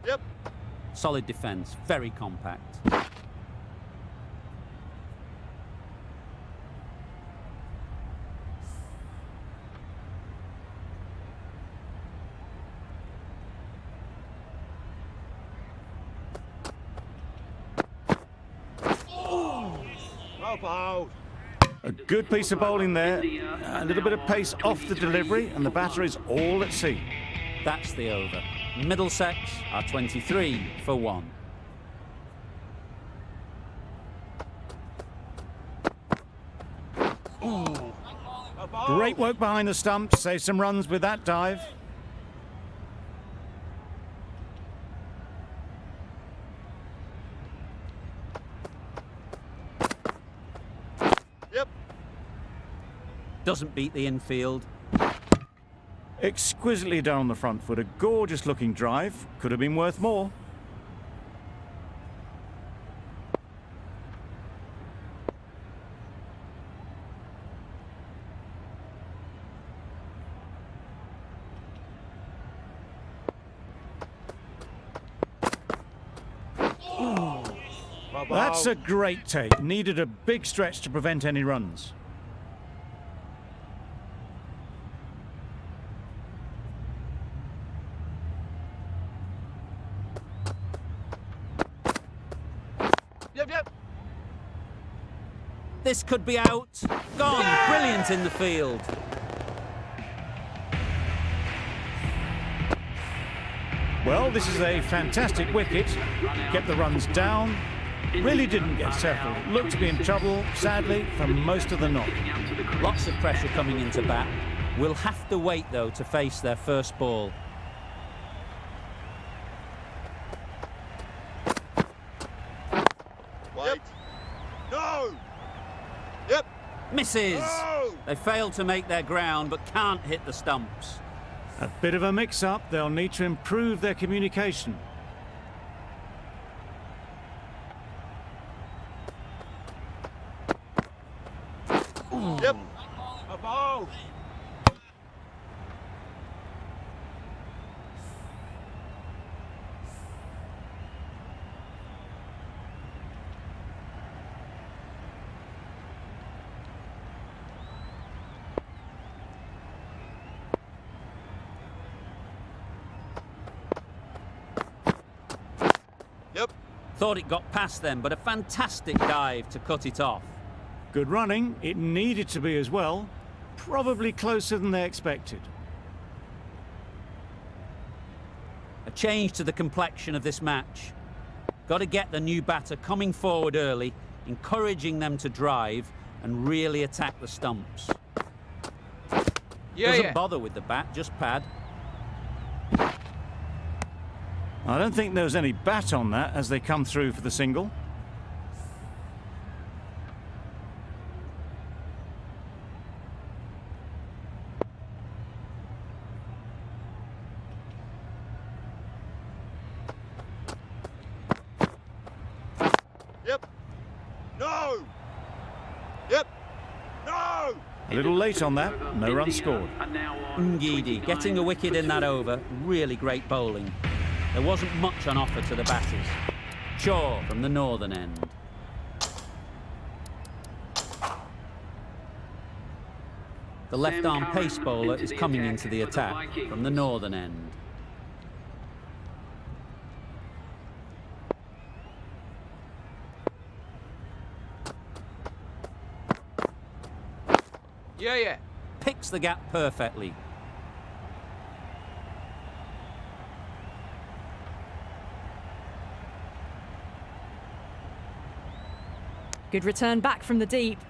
Yep. Solid defence. Very compact. Well bowled. A good piece of bowling there. A little bit of pace off the delivery, and the batter is all at sea. That's the over. Middlesex are 23 for 1. Great work behind the stumps. Save some runs with that dive. Yep. Doesn't beat the infield. Exquisitely done on the front foot. A gorgeous looking drive. Could have been worth more. Well That's a bowled. great take. Needed a big stretch to prevent any runs. Yep. Yep. This could be out. Gone. Brilliant in the field. Well, this is a fantastic wicket. Kept the runs down. Really didn't get settled. Looked to be in trouble, sadly, for most of the knock. Lots of pressure coming into bat. We'll have to wait, though, to face their first ball. Wait. No. Yep. Misses. No. They fail to make their ground, but can't hit the stumps. A bit of a mix-up. They'll need to improve their communication. Yep. A bowled. Yep. Thought it got past them, but a fantastic dive to cut it off. Good running. It needed to be as well. Probably closer than they expected. A change to the complexion of this match. Got to get the new batter coming forward early, encouraging them to drive and really attack the stumps. Doesn't bother with the bat, just pad. I don't think there was any bat on that as they come through for the single. No! Yep! No! A little late on that, no run scored. And now on Ngidi getting a wicket in that over. Really great bowling. There wasn't much on offer to the batters. Shaw from the northern end. The left-arm pace bowler is coming into the attack from the northern end. Yeah. Picks the gap perfectly. Good return back from the deep.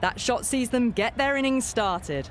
That shot sees them get their innings started.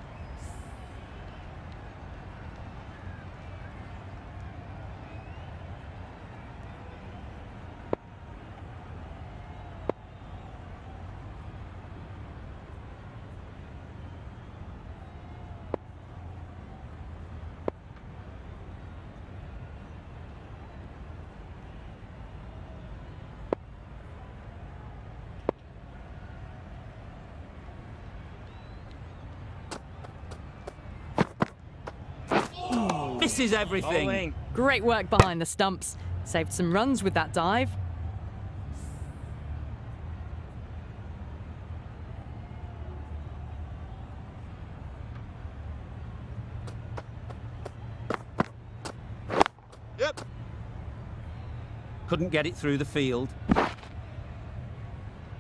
Misses everything. Bowling. Great work behind the stumps. Saved some runs with that dive. Yep! Couldn't get it through the field.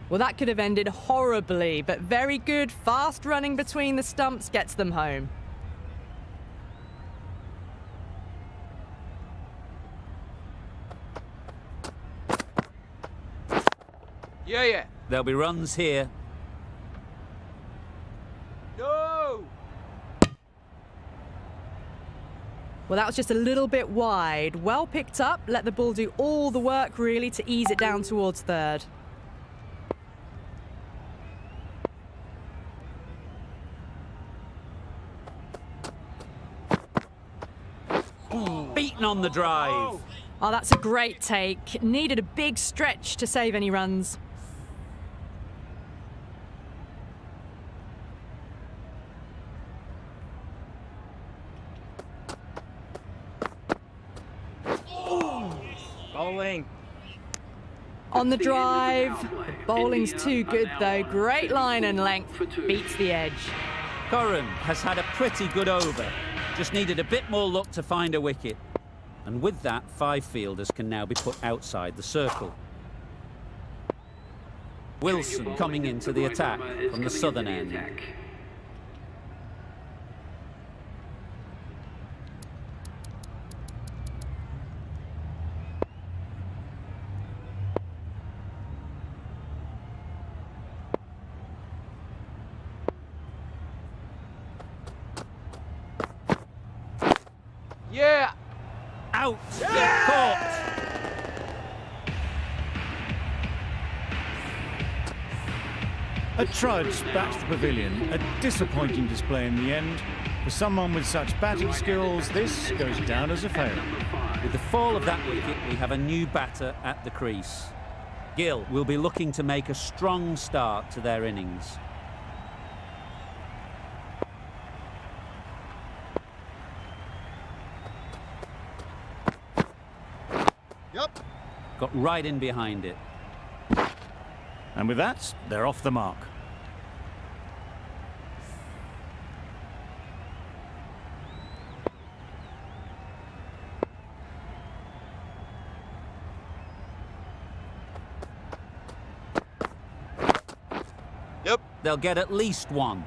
Well, that could have ended horribly, but very good, fast running between the stumps gets them home. Yeah. There'll be runs here. No! Well, that was just a little bit wide. Well picked up, let the ball do all the work really to ease it down towards third. Beaten on the drive. Oh, that's a great take. Needed a big stretch to save any runs. Bowling. On the drive. The bowling's too good though. Great line and length. Beats the edge. Curran has had a pretty good over. Just needed a bit more luck to find a wicket. And with that, 5 fielders can now be put outside the circle. Wilson coming into the attack from the southern end. Yeah! Out! Caught! A trudge back to the pavilion. A disappointing display in the end. For someone with such batting skills, this goes down as a fail. With the fall of that wicket, we have a new batter at the crease. Gill will be looking to make a strong start to their innings. Yep! Got right in behind it. And with that, they're off the mark. Yep! They'll get at least one.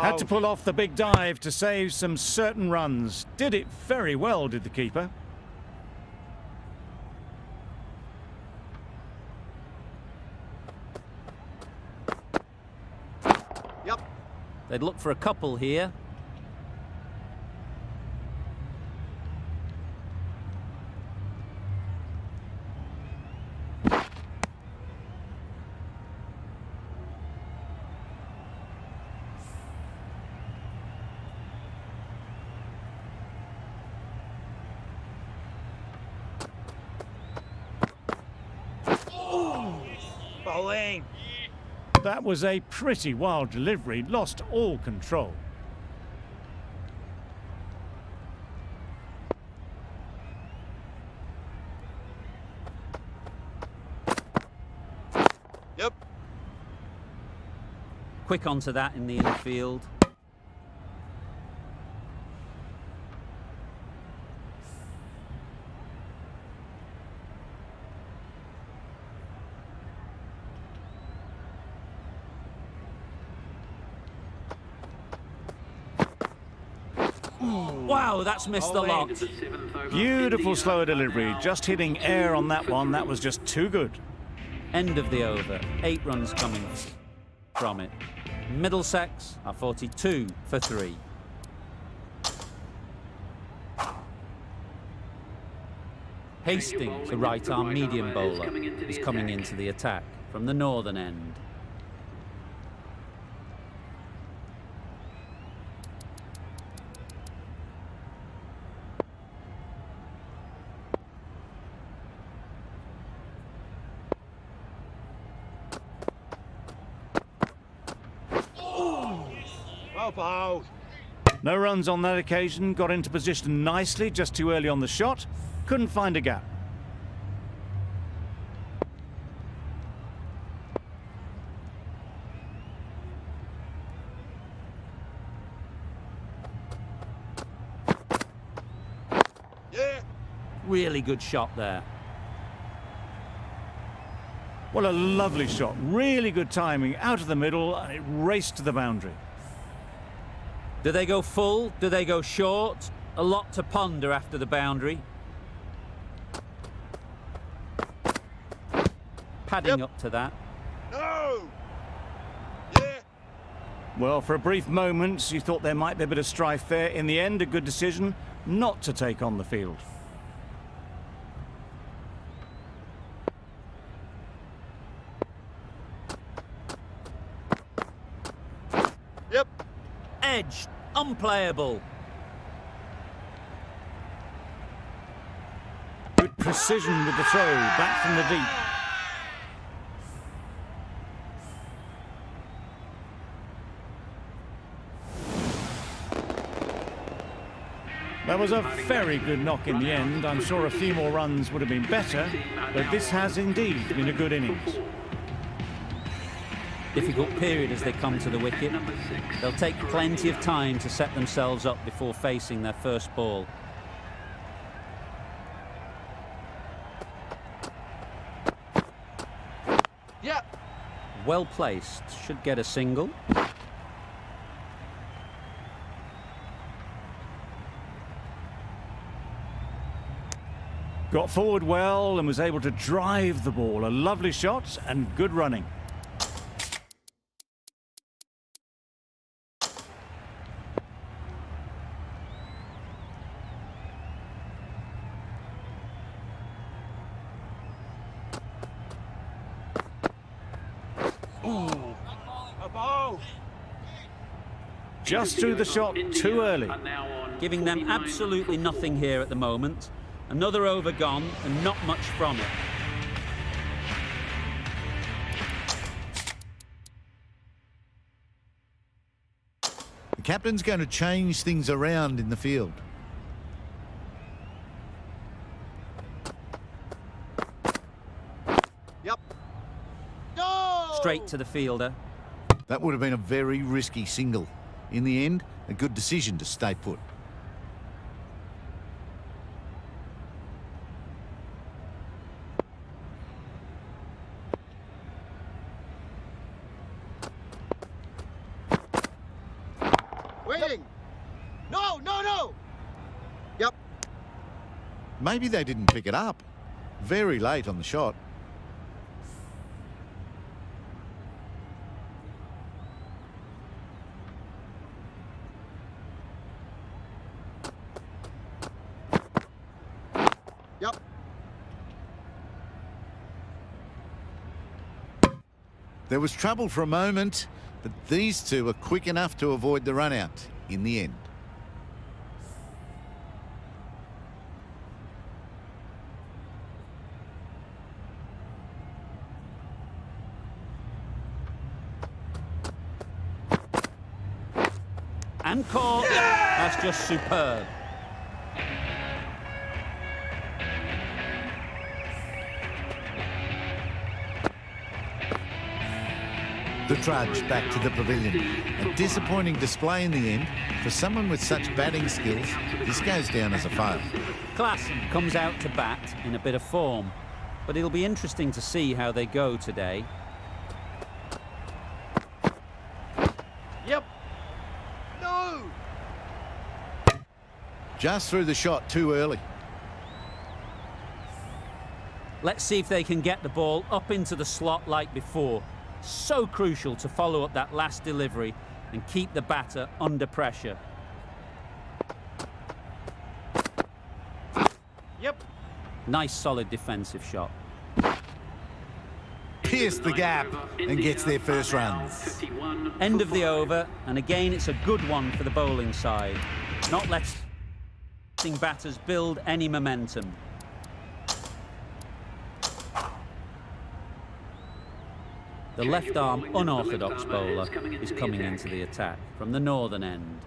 Had to pull off the big dive to save some certain runs. Did it very well, did the keeper. Yep! They'd look for a couple here. Bowling. That was a pretty wild delivery, lost all control. Yep. Quick onto that in the infield. Wow, that's missed the lot. End of the seventh over. Beautiful India slower are delivery, now just hitting air on that one. That was just too good. End of the over. 8 runs coming from it. Middlesex are 42 for 3. Hastings, the right-arm medium bowler, is coming into the attack from the northern end. Well bowled. No runs on that occasion, got into position nicely, just too early on the shot. Couldn't find a gap. Yeah. Really good shot there. Well, a lovely shot. Really good timing, out of the middle, and it raced to the boundary. Do they go full? Do they go short? A lot to ponder after the boundary. Padding up to that. No. Yeah. Well, for a brief moment, you thought there might be a bit of strife there. In the end, a good decision not to take on the field. Yep. Edge, unplayable. Good precision with the throw, back from the deep. That was a very good knock in the end. I'm sure a few more runs would have been better, but this has indeed been a good innings. Difficult period as they come to the wicket. They'll take plenty of time to set themselves up before facing their first ball. Yep. Well placed, should get a single. Got forward well and was able to drive the ball. A lovely shot and good running. A bowl. Just threw the shot too early. Giving them absolutely nothing here at the moment. Another over gone and not much from it. The captain's going to change things around in the field. Yep. No. Straight to the fielder. That would have been a very risky single. In the end, a good decision to stay put. Waiting. No, no, no. Yep. Maybe they didn't pick it up. Very late on the shot. Yep. There was trouble for a moment, but these two are quick enough to avoid the run out in the end. And caught. That's just superb. The trudge back to the pavilion. A disappointing display in the end. For someone with such batting skills, this goes down as a fail. Klassen comes out to bat in a bit of form, but it'll be interesting to see how they go today. Yep. No! Just threw the shot too early. Let's see if they can get the ball up into the slot like before. So crucial to follow up that last delivery and keep the batter under pressure. Yep. Nice solid defensive shot. Pierced the gap and gets their first runs. End of the over, and again it's a good one for the bowling side. Not letting batters build any momentum. The left-arm unorthodox bowler is coming into the attack from the northern end.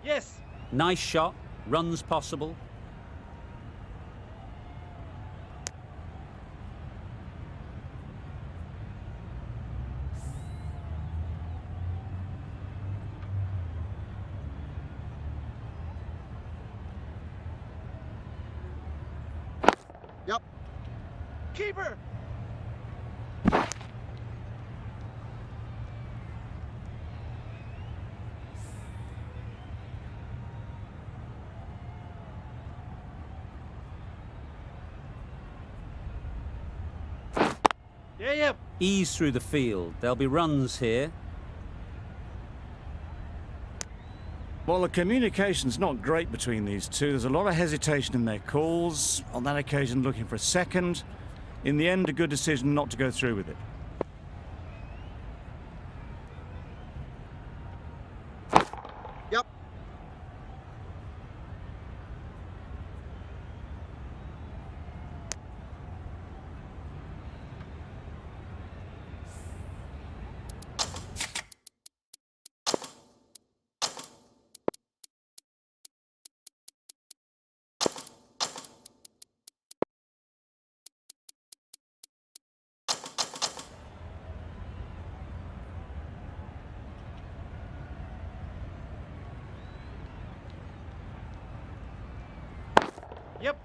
Yes. Nice shot, runs possible. Yep. Keeper. Yeah. Ease through the field. There'll be runs here. Well, the communication's not great between these two. There's a lot of hesitation in their calls. On that occasion, looking for a second. In the end, a good decision not to go through with it. Yep. Yep.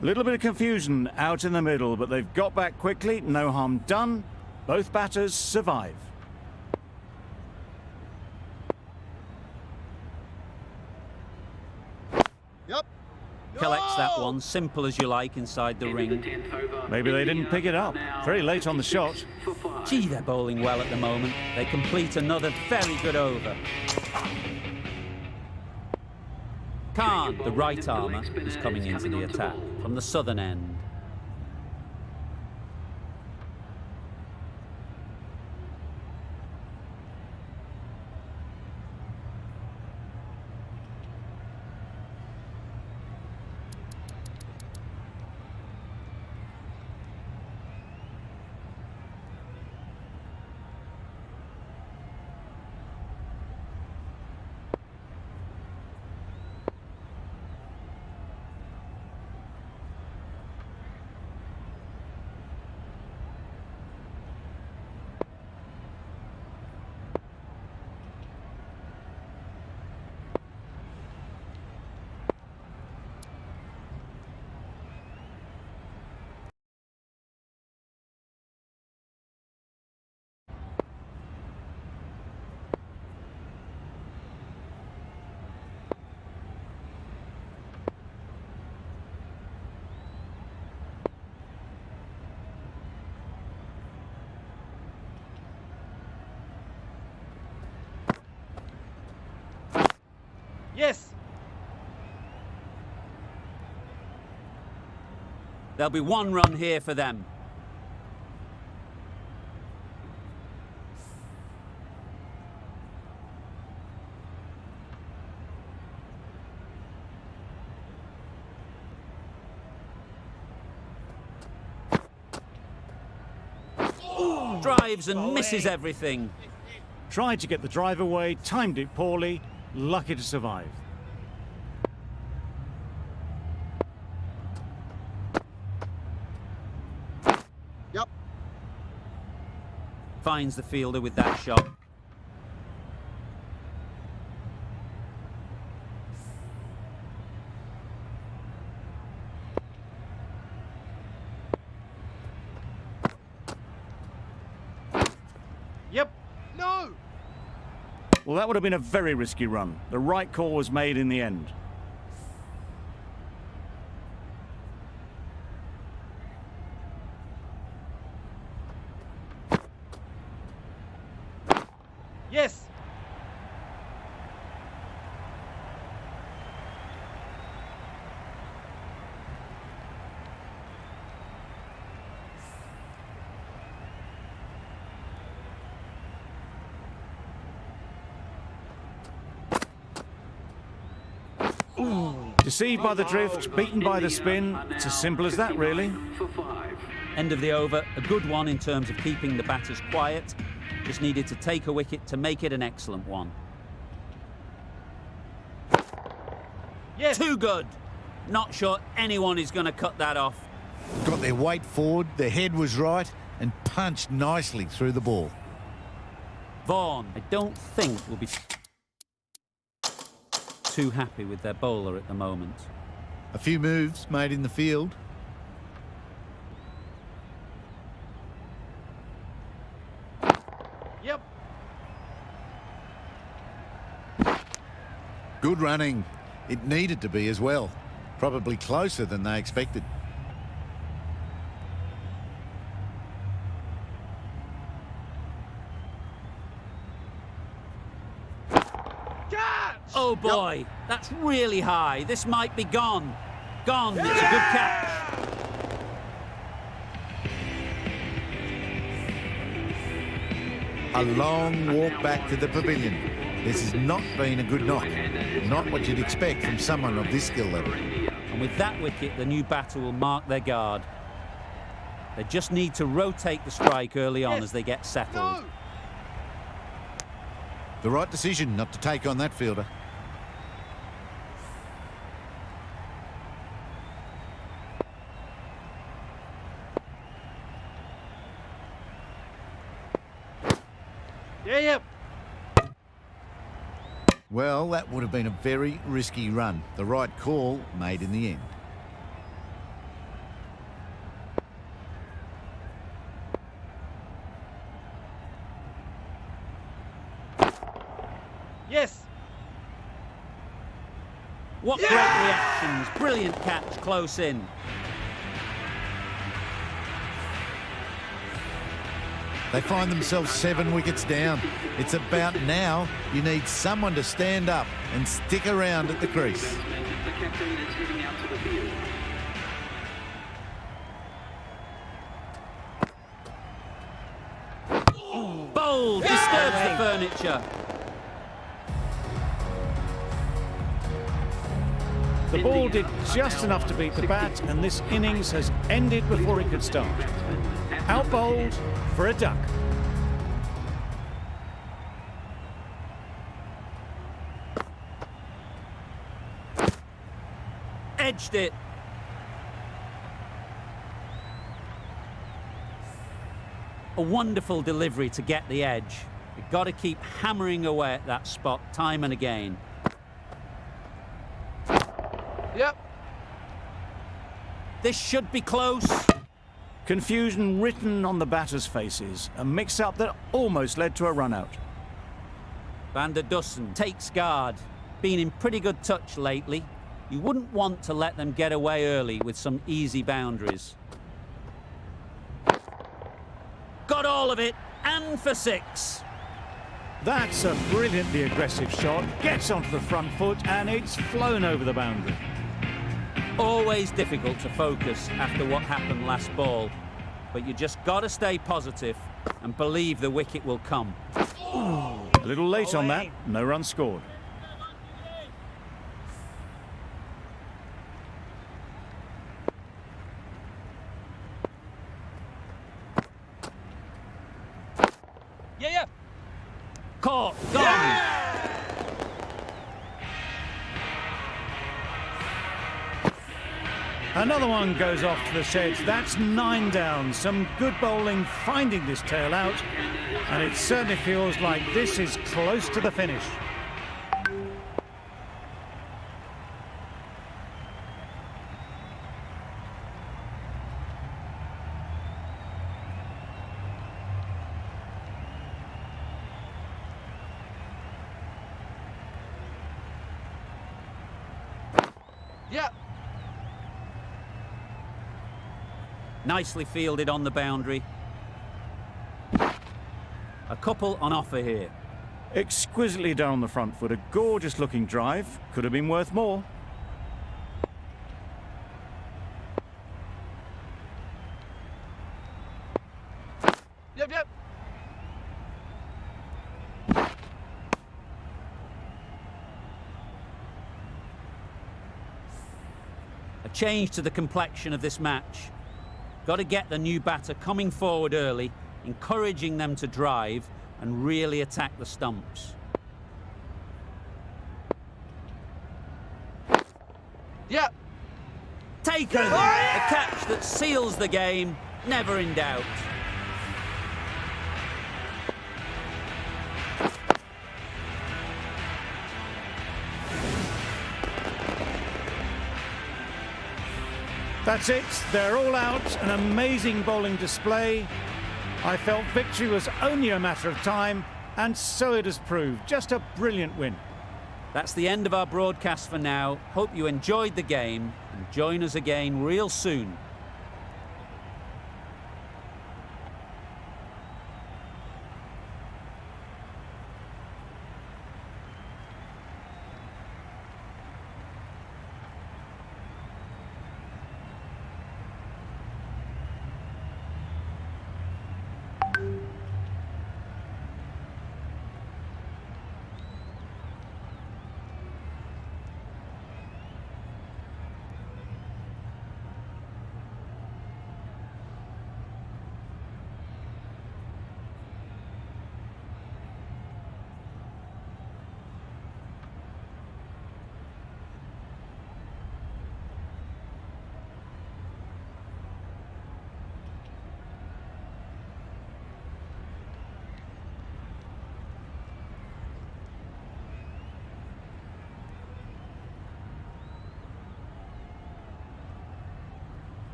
A little bit of confusion out in the middle, but they've got back quickly. No harm done. Both batters survive. Yep. Collects that No! one, simple as you like, inside the ring. Maybe they didn't pick it up. Very late on the shot. Gee, they're bowling well at the moment. They complete another very good over. Khan, the right armour, is coming into the attack from the southern end. Yes. There'll be one run here for them. Drives and misses everything. Tried to get the drive away, timed it poorly, lucky to survive. Yep. Finds the fielder with that shot. Yep. No. Well, that would have been a very risky run. The right call was made in the end. Yes. Deceived by the drift, beaten by the spin. It's as simple as that, really. For 5. End of the over. A good one in terms of keeping the batters quiet. Just needed to take a wicket to make it an excellent one. Yes. Too good. Not sure anyone is going to cut that off. Got their weight forward, their head was right, and punched nicely through the ball. Vaughan, I don't think will be too happy with their bowler at the moment. A few moves made in the field. Yep. Good running. It needed to be as well. Probably closer than they expected. Catch. Oh boy, that's really high. This might be gone. Gone. It's a good catch. A long walk back to the pavilion. This has not been a good knock. Not what you'd expect from someone of this skill level. And with that wicket, the new batter will mark their guard. They just need to rotate the strike early on as they get settled. No. The right decision not to take on that fielder. Yeah. Yep. Well, that would have been a very risky run. The right call made in the end. Yes. What great reactions. Brilliant catch close in. They find themselves 7 wickets down. It's about now you need someone to stand up and stick around at the crease. The captain is heading out to the field. Bold. Disturbs the furniture. The ball did just enough to beat the bat, and this innings has ended before it could start. Out bowled for a duck. Edged it. A wonderful delivery to get the edge. You've got to keep hammering away at that spot time and again. Yep. This should be close. Confusion written on the batters' faces. A mix-up that almost led to a run-out. Van der Dussen takes guard. Been in pretty good touch lately. You wouldn't want to let them get away early with some easy boundaries. Got all of it, and for 6. That's a brilliantly aggressive shot. Gets onto the front foot and it's flown over the boundary. Always difficult to focus after what happened last ball, but you just got to stay positive and believe the wicket will come. A little late on that. No run scored. Yeah, yeah. Caught, gone. Another one goes off to the sheds. That's 9 down. Some good bowling finding this tail out. And it certainly feels like this is close to the finish. Yeah. Nicely fielded on the boundary. A couple on offer here. Exquisitely done on the front foot. A gorgeous looking drive. Could have been worth more. Yep, yep. A change to the complexion of this match. Got to get the new batter coming forward early, encouraging them to drive and really attack the stumps. Yeah. Taken! A catch that seals the game, never in doubt. That's it. They're all out. An amazing bowling display. I felt victory was only a matter of time, and so it has proved. Just a brilliant win. That's the end of our broadcast for now. Hope you enjoyed the game and join us again real soon